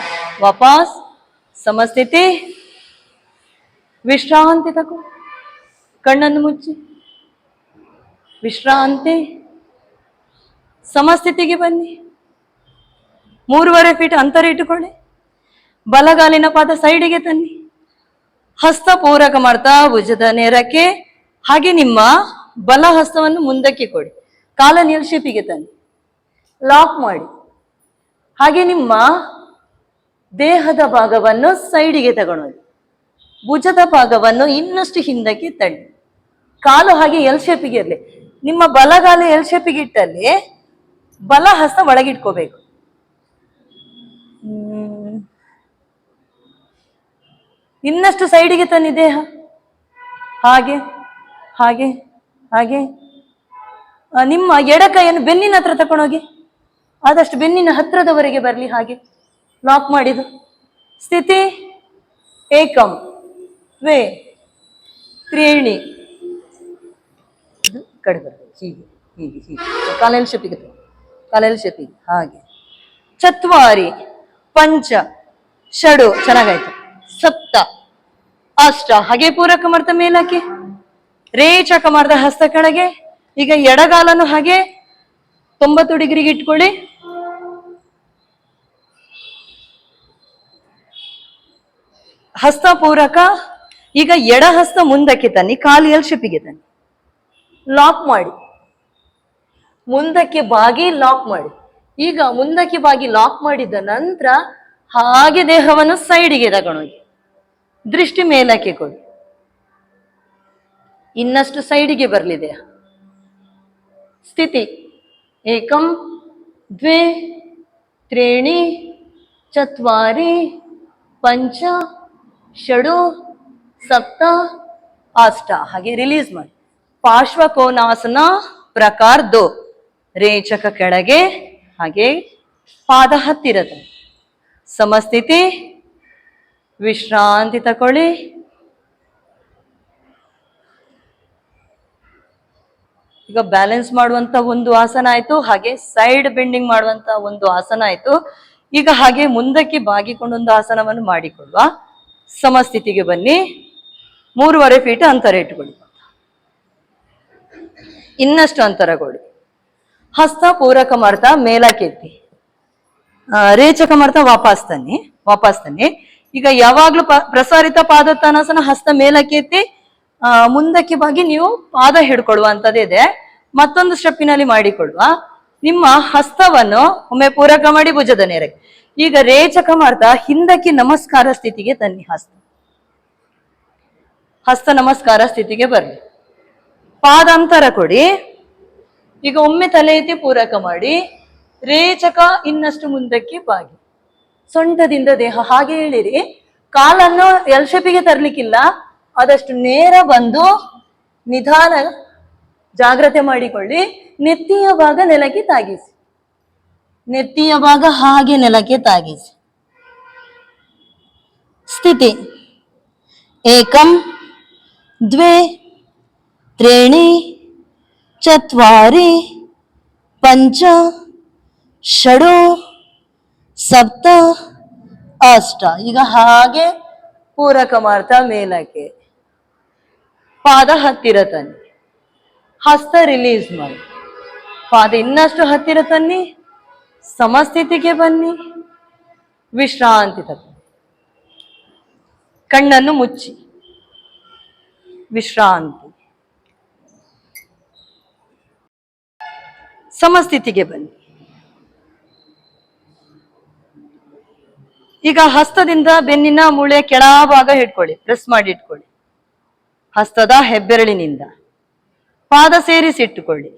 ವಾಪಸ್ ಸಮಸ್ಥಿತಿ. ವಿಶ್ರಾಂತಿ ತಗೋ, ಕಣ್ಣನ್ನು ಮುಚ್ಚಿ ವಿಶ್ರಾಂತಿ. ಸಮಸ್ಥಿತಿಗೆ ಬನ್ನಿ. 3.5 ಫೀಟ್ ಅಂತರ ಇಟ್ಟುಕೊಳ್ಳಿ. ಬಲಗಾಲಿನ ಪಾದ ಸೈಡಿಗೆ ತನ್ನಿ. ಹಸ್ತ ಪೂರಕ ಮಾಡ್ತಾ ಭುಜದ ನೇರಕ್ಕೆ, ಹಾಗೆ ನಿಮ್ಮ ಬಲ ಹಸ್ತವನ್ನು ಮುಂದಕ್ಕೆ ಕೊಡಿ. ಕಾಲನ್ನು ಎಲ್ ಶೇಪಿಗೆ ತನ್ನಿ, ಲಾಕ್ ಮಾಡಿ. ಹಾಗೆ ನಿಮ್ಮ ದೇಹದ ಭಾಗವನ್ನು ಸೈಡಿಗೆ ತಗೊಂಡು ಭುಜದ ಭಾಗವನ್ನು ಇನ್ನಷ್ಟು ಹಿಂದಕ್ಕೆ ತಳ್ಳಿ. ಕಾಲು ಹಾಗೆ ಎಲ್ ಶೇಪಿಗೆ ಇರಲಿ. ನಿಮ್ಮ ಬಲಗಾಲ ಎಲ್ ಶೇಪಿಗೆ ಇಟ್ಟಲ್ಲಿ ಬಲ ಹಸ್ತ ಒಳಗಿಟ್ಕೋಬೇಕು. ಇನ್ನಷ್ಟು ಸೈಡಿಗೆ ತನ್ನಿ ದೇಹ, ಹಾಗೆ ಹಾಗೆ ಹಾಗೆ. ನಿಮ್ಮ ಎಡಕೈಯನ್ನು ಬೆನ್ನಿನ ಹತ್ರ ತಕೊಂಡೋಗಿ, ಆದಷ್ಟು ಬೆನ್ನಿನ ಹತ್ರದವರೆಗೆ ಬರಲಿ. ಹಾಗೆ ಲಾಕ್ ಮಾಡಿದು. ಸ್ಥಿತಿ ಏಕಂ ದ್ವೇ ತ್ರೀಣಿ. ಕಡೆ ಬರಬೇಕು, ಹೀಗೆ ಹೀಗೆ ಹೀಗೆ. ಕಾಲೆಲ್ ಶೆಪಿಗೆ, ಕಾಲೆಲ್ ಶೆಪಿಗೆ ಹಾಗೆ. ಚತ್ವಾರಿ ಪಂಚ ಷಡು. ಚೆನ್ನಾಗಾಯ್ತು. ಸಪ್ತ ಅಷ್ಟ. ಹಾಗೆ ಪೂರಕ ಮಾಡ್ತಾ ಮೇಲಕ್ಕೆ, ರೇಚಕ ಮಾಡ್ದ ಹಸ್ತ ಕೆಳಗೆ. ಈಗ ಎಡಗಾಲನ್ನು ಹಾಗೆ 90 ಡಿಗ್ರಿಗೆ ಇಟ್ಕೊಳ್ಳಿ. ಹಸ್ತ ಪೂರಕ. ಈಗ ಎಡ ಹಸ್ತ ಮುಂದಕ್ಕೆ ತನ್ನಿ, ಕಾಲು ಎಲ್ ಶೇಪಿಗೆ ತನ್ನಿ, ಲಾಕ್ ಮಾಡಿ. ಮುಂದಕ್ಕೆ ಬಾಗಿ ಲಾಕ್ ಮಾಡಿ. ಈಗ ಮುಂದಕ್ಕೆ ಬಾಗಿ ಲಾಕ್ ಮಾಡಿದ ನಂತರ ಹಾಗೆ ದೇಹವನ್ನು ಸೈಡಿಗೆ ತಗೊಂಡೋಗಿ ದೃಷ್ಟಿ ಮೇಲಕ್ಕೆ ಕೊಡಿ. ಇನ್ನಷ್ಟು ಸೈಡಿಗೆ ಬರಲಿ ದೇಹ. ಸ್ಥಿತಿ ಏಕಂ ದ್ವೇ ತ್ರೀಣಿ ಚತ್ವಾರಿ ಪಂಚ ಷಡು ಸಪ್ತ ಅಷ್ಟ. ಹಾಗೆ ರಿಲೀಸ್ ಮಾಡಿ. ಪಾರ್ಶ್ವಕೋನಾಸನ ಪ್ರಕಾರ 2. ರೇಚಕ ಕೆಳಗೆ, ಹಾಗೆ ಪಾದ ಹತ್ತಿರದ. ಸಮಸ್ಥಿತಿ. ವಿಶ್ರಾಂತಿ ತಕೊಳ್ಳಿ. ಈಗ ಬ್ಯಾಲೆನ್ಸ್ ಮಾಡುವಂತ ಒಂದು ಆಸನ ಆಯ್ತು, ಹಾಗೆ ಸೈಡ್ ಬೆಂಡಿಂಗ್ ಮಾಡುವಂತ ಒಂದು ಆಸನ ಆಯ್ತು. ಈಗ ಹಾಗೆ ಮುಂದಕ್ಕೆ ಬಾಗಿಕೊಂಡೊಂದು ಆಸನವನ್ನು ಮಾಡಿಕೊಳ್ಳುವ. ಸಮಸ್ಥಿತಿಗೆ ಬನ್ನಿ. 3.5 ಫೀಟ್ ಅಂತರ ಇಟ್ಟುಕೊಳ್ಳಿ. ಇನ್ನಷ್ಟು ಅಂತರ ಕೊಡಿ. ಹಸ್ತ ಪೂರಕ ಮಾಡ್ತಾ ಮೇಲಕ್ಕೆತ್ತಿ, ರೇಚಕ ಮಾಡ್ತಾ ವಾಪಸ್ ತನ್ನಿ. ಈಗ ಯಾವಾಗ್ಲೂ ಪ್ರಸಾರಿತ ಪಾದೋತ್ಥಾನಾಸನ, ಹಸ್ತ ಮೇಲಕ್ಕೆತ್ತಿ ಮುಂದಕ್ಕೆ ಬಾಗಿ ನೀವು ಪಾದ ಹಿಡ್ಕೊಳ್ಳುವಂತದ್ದಿದೆ. ಮತ್ತೊಂದು ಸ್ಟೆಪ್ಪಿನಲ್ಲಿ ಮಾಡಿಕೊಳ್ಳುವ. ನಿಮ್ಮ ಹಸ್ತವನ್ನು ಒಮ್ಮೆ ಪೂರಕ ಮಾಡಿ ಭುಜದ ನೇರಕ್ಕೆ. ಈಗ ರೇಚಕ ಮಾಡ್ತಾ ಹಿಂದಕ್ಕೆ ನಮಸ್ಕಾರ ಸ್ಥಿತಿಗೆ ತನ್ನಿ. ಹಸ್ತ ನಮಸ್ಕಾರ ಸ್ಥಿತಿಗೆ ಬರ್ಲಿ. ಪಾದಾಂತರ ಕೊಡಿ. ಈಗ ಒಮ್ಮೆ ತಲೆ ಎತ್ತಿ ಪೂರಕ ಮಾಡಿ, ರೇಚಕ ಇನ್ನಷ್ಟು ಮುಂದಕ್ಕೆ ಬಾಗಿ, ಸೊಂಟದಿಂದ ದೇಹ ಹಾಗೆ ಹೇಳಿರಿ. ಕಾಲನ್ನು ಎಲ್ ಶೇಪಿಗೆ ತರ್ಲಿಕ್ಕಿಲ್ಲ, ಆದಷ್ಟು ನೇರ ಬಂದು ನಿಧಾನ ಜಾಗ್ರತೆ ಮಾಡಿಕೊಳ್ಳಿ. ನೆತ್ತಿಯ ಭಾಗ ನೆಲಕ್ಕೆ ತಾಗಿಸಿ, ನೆತ್ತಿಯ ಭಾಗ ಹಾಗೆ ನೆಲಕ್ಕೆ ತಾಗಿಸಿ. ಸ್ಥಿತಿ ಏಕಂ ದ್ವೇ ತ್ರೀಣಿ ಚತ್ವಾರಿ ಪಂಚ ಷಡು ಸಪ್ತ ಅಷ್ಟ. ಈಗ ಹಾಗೆ ಪೂರಕ ಮಾಡ್ತಾ ಮೇಲಕ್ಕೆ, ಪಾದ ಹತ್ತಿರ ತನ್ನಿ, ಹಸ್ತ ರಿಲೀಸ್ ಮಾಡಿ, ಪಾದ ಇನ್ನಷ್ಟು ಹತ್ತಿರ ತನ್ನಿ, ಸಮಸ್ಥಿತಿಗೆ ಬನ್ನಿ, ವಿಶ್ರಾಂತಿ ತಗೊಳ್ಳಿ. ಕಣ್ಣನ್ನು ಮುಚ್ಚಿ ವಿಶ್ರಾಂತಿ. ಸಮಸ್ಥಿತಿಗೆ ಬನ್ನಿ. ಈಗ ಹಸ್ತದಿಂದ ಬೆನ್ನಿನ ಮೂಳೆಯ ಕೆಳಭಾಗ ಹಿಡ್ಕೊಳ್ಳಿ, ಪ್ರೆಸ್ ಮಾಡಿ ಇಟ್ಕೊಳ್ಳಿ. ಹಸ್ತದ ಹೆಬ್ಬೆರಳಿನಿಂದ ಪಾದ ಸೇರಿಸಿಟ್ಟುಕೊಳ್ಳಿ.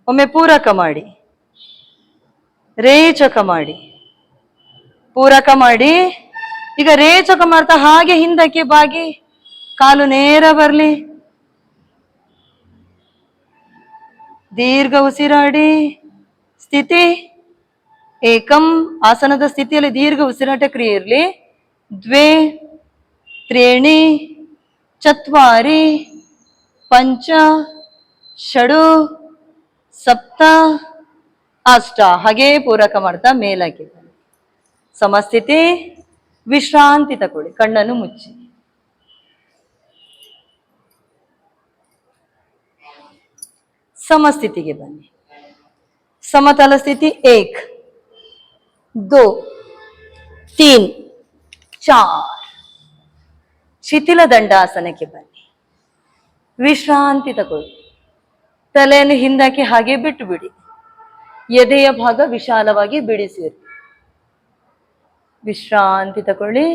ಒಮ್ಮೆ ಪೂರಕ ಮಾಡಿ, ರೇಚಕ ಮಾಡಿ, ಪೂರಕ ಮಾಡಿ. ಈಗ ರೇಚಕ ಮಾಡ್ತಾ ಹಾಗೆ ಹಿಂದಕ್ಕೆ ಬಾಗಿ, ಕಾಲು ನೇರ ಬರ್ಲಿ, ದೀರ್ಘ ಉಸಿರಾಡಿ. ಸ್ಥಿತಿ ಏಕಂ, ಆಸನದ ಸ್ಥಿತಿಯಲ್ಲಿ ದೀರ್ಘ ಉಸಿರಾಟ ಕ್ರಿಯೆ ಇರಲಿ. ದ್ವೇ ತ್ರೀಣಿ ಚತ್ವಾರಿ ಪಂಚ ಷಡು ಸಪ್ತ ಅಷ್ಟ. ಹಾಗೆ ಪೂರಕ ಮಾಡ್ತಾ ಮೇಲಕ್ಕೆ ಸಮಸ್ಥಿತಿ, ವಿಶ್ರಾಂತಿ ತಗೊಳ್ಳಿ. ಕಣ್ಣನ್ನು ಮುಚ್ಚಿ. ಸಮಸ್ಥಿತಿಗೆ ಬನ್ನಿ. ಸಮತಲ ಸ್ಥಿತಿ ಏಕ್ ದೋ ತೀನ್ ಚಾರ್. ಶಿಥಿಲ ದಂಡಾಸನಕ್ಕೆ ಬನ್ನಿ. ವಿಶ್ರಾಂತಿ ತಗೊಳ್ಳಿ. ತಲೆಯನ್ನು ಹಿಂದಕ್ಕೆ ಹಾಗೆ ಬಿಟ್ಟು ಬಿಡಿ. ಎದೆಯ ಭಾಗ ವಿಶಾಲವಾಗಿ ಬಿಡಿಸಿರಿ. ವಿಶ್ರಾಂತಿ ತಗೊಳ್ಳಿ.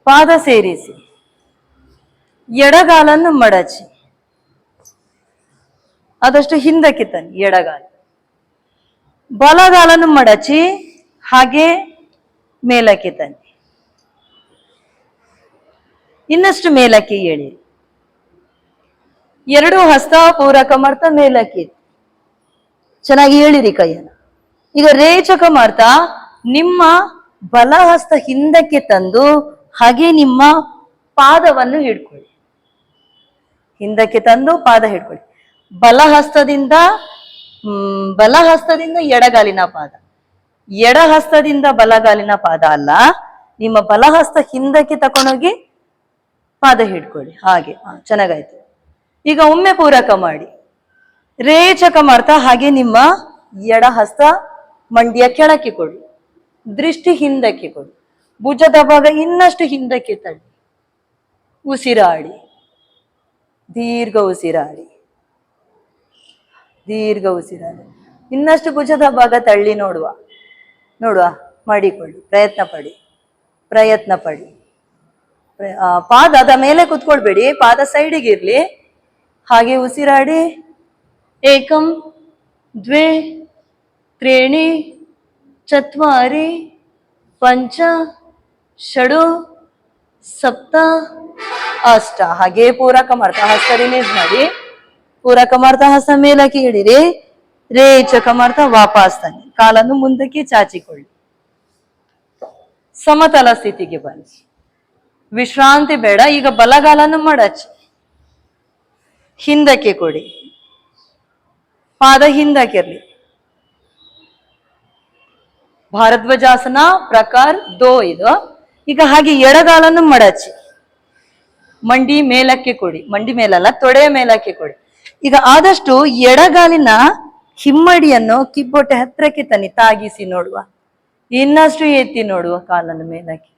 ಪಾದ ಸೇರಿಸಿ, ಎಡಗಾಲನ್ನು ಮಡಚಿ, ಆದಷ್ಟು ಹಿಂದಕ್ಕೆ ತನ್ನಿ. ಎಡಗಾಲ, ಬಲಗಾಲನ್ನು ಮಡಚಿ ಹಾಗೆ ಮೇಲಕ್ಕೆ ತನ್ನಿ. ಇನ್ನಷ್ಟು ಮೇಲಕ್ಕೆ ಎಳಿ. ಎರಡು ಹಸ್ತ ಪೂರಕ ಮಾಡ್ತಾ ಮೇಲಕ್ಕೆ ಚೆನ್ನಾಗಿ ಎಳಿರಿ ಕೈಯನ್ನು. ಈಗ ರೇಚಕ ಮಾಡ್ತಾ ನಿಮ್ಮ ಬಲ ಹಸ್ತ ಹಿಂದಕ್ಕೆ ತಂದು ಹಾಗೆ ನಿಮ್ಮ ಪಾದವನ್ನು ಹಿಡ್ಕೊಳ್ಳಿ. ಹಿಂದಕ್ಕೆ ತಂದು ಪಾದ ಹಿಡ್ಕೊಳ್ಳಿ. ಬಲಹಸ್ತದಿಂದ ಎಡಗಾಲಿನ ಪಾದ, ಎಡಹಸ್ತದಿಂದ ಬಲಗಾಲಿನ ಪಾದ ಅಲ್ಲ, ನಿಮ್ಮ ಬಲಹಸ್ತ ಹಿಂದಕ್ಕೆ ತಕೊಂಡೋಗಿ ಪಾದ ಹಿಡ್ಕೊಳ್ಳಿ. ಹಾಗೆ ಚೆನ್ನಾಗಾಯ್ತು. ಈಗ ಒಮ್ಮೆ ಪೂರಕ ಮಾಡಿ, ರೇಚಕ ಮಾಡ್ತಾ ಹಾಗೆ ನಿಮ್ಮ ಎಡಹಸ್ತ ಮಂಡಿಯ ಕೆಳಕ್ಕೆ ಕೊಡಿ, ದೃಷ್ಟಿ ಹಿಂದಕ್ಕೆ ಕೊಡಿ, ಭುಜದ ಭಾಗ ಇನ್ನಷ್ಟು ಹಿಂದಕ್ಕೆ ತಳ್ಳಿ, ಉಸಿರಾಡಿ, ದೀರ್ಘ ಉಸಿರಾಡಿ, ದೀರ್ಘ ಉಸಿರಾಡಿ. ಇನ್ನಷ್ಟು ಭುಜದ ಭಾಗ ತಳ್ಳಿ ನೋಡುವ ಮಾಡಿಕೊಳ್ಳಿ. ಪ್ರಯತ್ನ ಪಡಿ. ಪಾದದ ಮೇಲೆ ಕುತ್ಕೊಳ್ಬೇಡಿ, ಪಾದ ಸೈಡಿಗೆ ಇರ್ಲಿ. ಹಾಗೆ ಉಸಿರಾಡಿ. ಏಕಂ ದ್ವೇ ತ್ರೀಣಿ ಚತ್ವಾರಿ ಪಂಚ ಷಡು ಸಪ್ತ ಅಷ್ಟ. ಹಾಗೆ ಪೂರಕ ಮಾಡ್ತಾ ಹಸ್ತ ರಿಲೀಸ್ ಮಾಡಿ, ಪೂರಕ ಮಾಡ್ತಾ ಹಸ್ತ ಮೇಲಕ್ಕೆ ಇಡಿರಿ. ರೇಚಕ ಮಾಡ್ತಾ ವಾಪಸ್ ತನ್ನಿ. ಕಾಲನ್ನು ಮುಂದಕ್ಕೆ ಚಾಚಿಕೊಳ್ಳಿ. ಸಮತಲ ಸ್ಥಿತಿಗೆ ಬನ್ನಿ. ವಿಶ್ರಾಂತಿ ಬೇಡ. ಈಗ ಬಲಗಾಲನ್ನು ಮಡಚಿ ಹಿಂದಕ್ಕೆ ಕೊಡಿ. ಪಾದ ಹಿಂದಕ್ಕಿರ್ಲಿ. ಭಾರದ್ವಾಜಾಸನ ಪ್ರಕಾರ 2 ಇದು. ಈಗ ಹಾಗೆ ಎಡಗಾಲನ್ನು ಮಡಚಿ ಮಂಡಿ ಮೇಲಕ್ಕೆ ಕೊಡಿ. ಮಂಡಿ ಮೇಲಲ್ಲ, ತೊಡೆಯ ಮೇಲಕ್ಕೆ ಕೊಡಿ. ಈಗ ಆದಷ್ಟು ಎಡಗಾಲಿನ ಹಿಮ್ಮಡಿಯನ್ನು ಕಿಬ್ಬೊಟ್ಟೆ ಹತ್ರಕ್ಕೆ ತನ್ನಿ, ತಾಗಿಸಿ ನೋಡುವ. ಇನ್ನಷ್ಟು ಎತ್ತಿ ನೋಡುವ ಕಾಲನ್ನು ಮೇಲಕ್ಕೆ.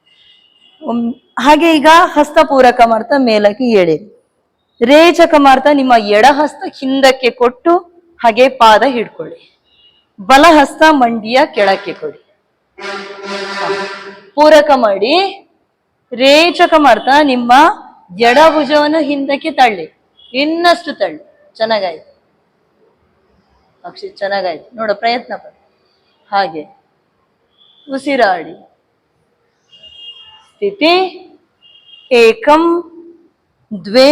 ಹಾಗೆ ಈಗ ಹಸ್ತಪೂರಕ ಮಾಡ್ತಾ ಮೇಲಕ್ಕೆ ಎಳೆರಿ. ರೇಚಕ ಮಾಡ್ತಾ ನಿಮ್ಮ ಎಡ ಹಸ್ತ ಹಿಂದಕ್ಕೆ ಕೊಟ್ಟು ಹಾಗೆ ಪಾದ ಹಿಡ್ಕೊಳ್ಳಿ. ಬಲ ಹಸ್ತ ಮಂಡಿಯ ಕೆಳಕ್ಕೆ ಕೊಡಿ. ಪೂರಕ ಮಾಡಿ ರೇಚಕ ಮಾಡ್ತಾ ನಿಮ್ಮ ಎಡ ಭುಜವನ್ನು ಹಿಂದಕ್ಕೆ ತಳ್ಳಿ. ಇನ್ನಷ್ಟು ತಳ್ಳಿ. ಚೆನ್ನಾಗಾಯ್ತು ಅಕ್ಷಿ, ಚೆನ್ನಾಗಾಯ್ತು. ನೋಡ, ಪ್ರಯತ್ನ ಪಡಿ. ಹಾಗೆ ಉಸಿರಾಡಿ. ಸ್ಥಿತಿ ಏಕಂ ದ್ವೇ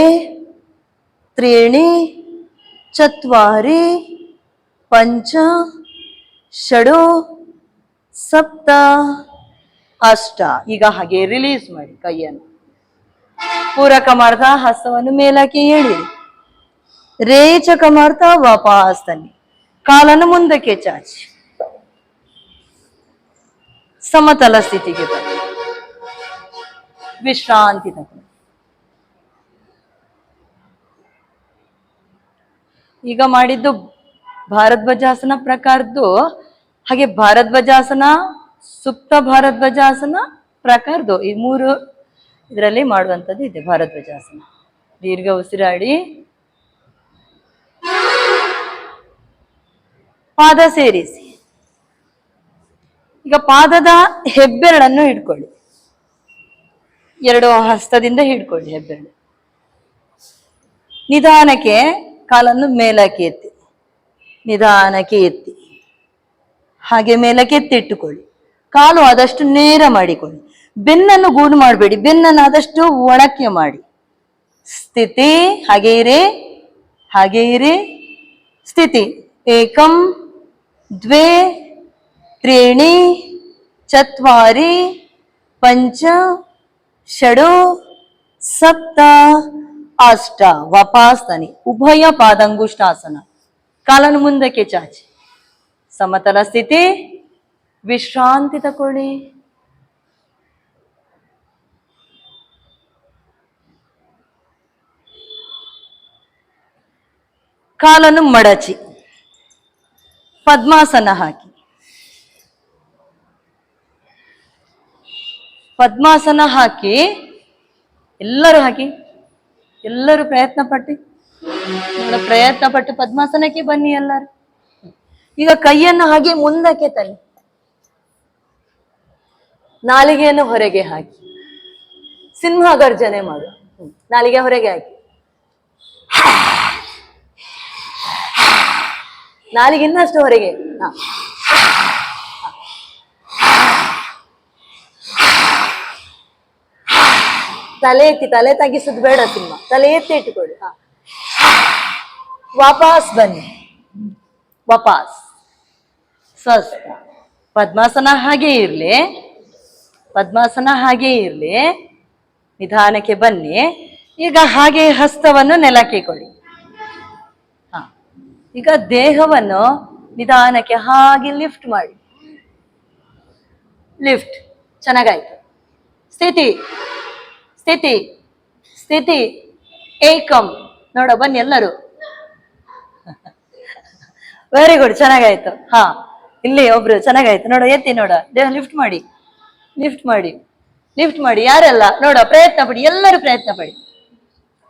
ತ್ರೀಣಿ ಚತ್ವಾರಿ ಪಂಚ ಷಡು ಸಪ್ತ ಅಷ್ಟ. ಈಗ ಹಾಗೆ ರಿಲೀಸ್ ಮಾಡಿ ಕೈಯನ್ನು. ಪೂರಕ ಮಾಡ್ತಾ ಹಸ್ತವನ್ನು ಮೇಲಕ್ಕೆ ಎಳಿ. ರೇಚಕ ಮಾಡ್ತಾ ವಾಪಸ್ ತನ್ನಿ. ಕಾಲನ್ನು ಮುಂದಕ್ಕೆ ಚಾಚಿ ಸಮತಲ ಸ್ಥಿತಿಗೆ ಬನ್ನಿ. ವಿಶ್ರಾಂತಿ ತಗೊಳ್ಳಿ. ಈಗ ಮಾಡಿದ್ದು ಭಾರದ್ವಾಜಾಸನ ಪ್ರಕಾರದ್ದು. ಹಾಗೆ ಭಾರದ್ವಾಜಾಸನ, ಸುಪ್ತ ಭಾರದ್ವಾಜಾಸನ ಪ್ರಕಾರದ್ದು, ಈ 3 ಇದರಲ್ಲಿ ಮಾಡುವಂಥದ್ದು ಇದೆ ಭಾರದ್ವಾಜಾಸನ. ದೀರ್ಘ ಉಸಿರಾಡಿ. ಪಾದ ಸೇರಿಸಿ. ಈಗ ಪಾದದ ಹೆಬ್ಬೆರಳನ್ನು ಹಿಡ್ಕೊಳ್ಳಿ. 2 ಹಸ್ತದಿಂದ ಹಿಡ್ಕೊಳ್ಳಿ ಹೆಬ್ಬೆರಳು. ನಿಧಾನಕ್ಕೆ ಕಾಲನ್ನು ಮೇಲಕ್ಕೆ ಎತ್ತಿ, ನಿಧಾನಕ್ಕೆ ಎತ್ತಿ, ಹಾಗೆ ಮೇಲಕ್ಕೆ ಎತ್ತಿಟ್ಟುಕೊಳ್ಳಿ. ಕಾಲು ಆದಷ್ಟು ನೇರ ಮಾಡಿಕೊಳ್ಳಿ. ಬೆನ್ನನ್ನು ಗೂಡು ಮಾಡಬೇಡಿ. ಬೆನ್ನನ್ನು ಆದಷ್ಟು ಒಳಕ್ಕೆ ಮಾಡಿ. ಸ್ಥಿತಿ ಹಾಗೆ ಇರಿ, ಹಾಗೆ ಇರಿ. ಸ್ಥಿತಿ ಏಕಂ ದ್ವೇ ತ್ರೀಣಿ ಚತ್ವಾರಿ ಪಂಚ ಷಡು ಸಪ್ತ ಅಷ್ಟ. ವಾಪಸ್ ತನಿ. ಉಭಯ ಪಾದಂಗುಷ್ಟಾಸನ. ಕಾಲನ್ನು ಮುಂದಕ್ಕೆ ಚಾಚಿ. ಸಮತಲ ಸ್ಥಿತಿ. ವಿಶ್ರಾಂತಿ ತಕೊಳ್ಳಿ. ಕಾಲನ್ನು ಮಡಚಿ ಪದ್ಮಾಸನ ಹಾಕಿ. ಪದ್ಮಾಸನ ಹಾಕಿ ಎಲ್ಲರೂ ಹಾಕಿ. ಎಲ್ಲರೂ ಪ್ರಯತ್ನ ಪಟ್ಟು ಪದ್ಮಾಸನಕ್ಕೆ ಬನ್ನಿ ಎಲ್ಲರೂ. ಈಗ ಕೈಯನ್ನು ಹಾಗೆ ಮುಂದಕ್ಕೆ ತನ್ನಿ. ನಾಲಿಗೆಯನ್ನು ಹೊರಗೆ ಹಾಕಿ ಸಿಂಹ ಗರ್ಜನೆ ಮಾಡು. ನಾಲಿಗೆ ಹೊರಗೆ ಹಾಕಿ. ನಾಲಿಗೆ ಇನ್ನಷ್ಟು ಹೊರಗೆ. ತಲೆ ಎತ್ತಿ, ತಲೆ ತಗ್ಗಿಸೋದು ಬೇಡ ಸಿಂಹ. ತಲೆ ಎತ್ತಿ ಇಟ್ಟುಕೊಳ್ಳಿ. ವಾಪಸ್ ಬನ್ನಿ. ವಾಪಸ್ ಸ್ವಸ್ಥ. ಪದ್ಮಾಸನ ಹಾಗೆ ಇರ್ಲಿ. ಪದ್ಮಾಸನ ಹಾಗೆ ಇರ್ಲಿ. ನಿಧಾನಕ್ಕೆ ಬನ್ನಿ. ಈಗ ಹಾಗೆ ಹಸ್ತವನ್ನು ನೆಲಕ್ಕೆ ಕೊಡಿ. ಈಗ ದೇಹವನ್ನು ನಿಧಾನಕ್ಕೆ ಹಾಗೆ ಲಿಫ್ಟ್ ಮಾಡಿ. ಲಿಫ್ಟ್. ಚೆನ್ನಾಗಾಯ್ತು. ಸ್ಥಿತಿ ಸ್ಥಿತಿ ಸ್ಥಿತಿ ಏಕಂ. ನೋಡ, ಬನ್ನಿ ಎಲ್ಲರೂ. ವೆರಿ ಗುಡ್, ಚೆನ್ನಾಗಾಯ್ತು. ಇಲ್ಲಿ ಒಬ್ರು ಚೆನ್ನಾಗಾಯ್ತು. ನೋಡ, ಎತ್ತಿ ನೋಡ, ದೇಹ ಲಿಫ್ಟ್ ಮಾಡಿ, ಲಿಫ್ಟ್ ಮಾಡಿ, ಲಿಫ್ಟ್ ಮಾಡಿ. ಯಾರೆಲ್ಲ ನೋಡ, ಪ್ರಯತ್ನ ಪಡಿ. ಎಲ್ಲರೂ ಪ್ರಯತ್ನ ಪಡಿ.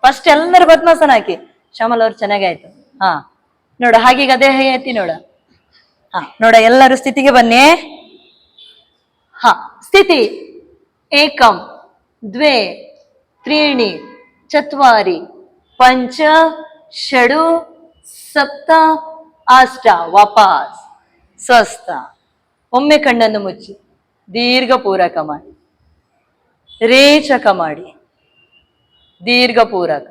ಫಸ್ಟ್ ಎಲ್ಲರೂ ಪದ್ಮಾಸನ ಹಾಕಿ. ಶ್ಯಾಮಲ್ ಅವ್ರು ಚೆನ್ನಾಗಾಯ್ತು. ನೋಡ, ಹಾಗೀಗ ದೇಹ ಎತ್ತಿ ನೋಡ. ನೋಡ, ಎಲ್ಲರೂ ಸ್ಥಿತಿಗೆ ಬನ್ನಿ. ಸ್ಥಿತಿ ಏಕಂ ದ್ವೇ ತ್ರೀಣಿ ಚತ್ವಾರಿ ಪಂಚ ಷಡು ಸಪ್ತ ಅಷ್ಟ. ವಾಪಸ್ ಸ್ವಸ್ಥ. ಒಮ್ಮೆ ಕಣ್ಣನ್ನು ಮುಚ್ಚಿ ದೀರ್ಘ ಪೂರಕ ಮಾಡಿ. ರೇಚಕ ಮಾಡಿ. ದೀರ್ಘ ಪೂರಕ,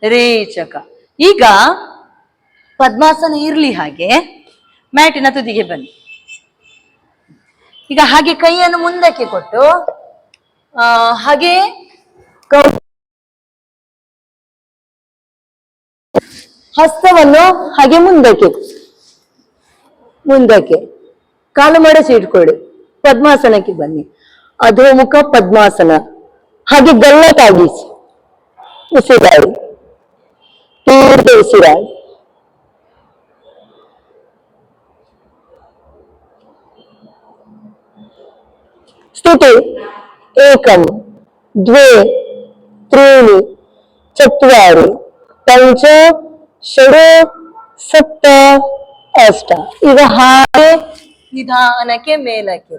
ರೇಚಕ. ಈಗ ಪದ್ಮಾಸನ ಇರ್ಲಿ ಹಾಗೆ. ಮ್ಯಾಟಿನ ತುದಿಗೆ ಬನ್ನಿ. ಈಗ ಹಾಗೆ ಕೈಯನ್ನು ಮುಂದಕ್ಕೆ ಕೊಟ್ಟು ಹಾಗೆ ಹಸ್ತವನ್ನು ಹಾಗೆ ಮುಂದಕ್ಕೆ ಮುಂದಕ್ಕೆ ಕಾಲು ಮಡಚಿ ಇಟ್ಕೊಳ್ಳಿ. ಪದ್ಮಾಸನಕ್ಕೆ ಬನ್ನಿ. ಅಧೋಮುಖ ಪದ್ಮಾಸನ. ಹಾಗೆ ಗಲ್ಲತಾಗಿಸಿ ಉಸಿರಾಡಿ, ದೀರ್ಘ ಉಸಿರಾಡಿ. ಸ್ಥಿತಿ ಏಕಂ ದ್ವೇ ತ್ರೀಣಿ ಚತ್ವಾರಿ ಪಂಚ ಷಡು ಸಪ್ತ ಅಷ್ಟ. ಈಗ ಹಾಗೆ ನಿಧಾನಕ್ಕೆ ಮೇಲಕ್ಕೆ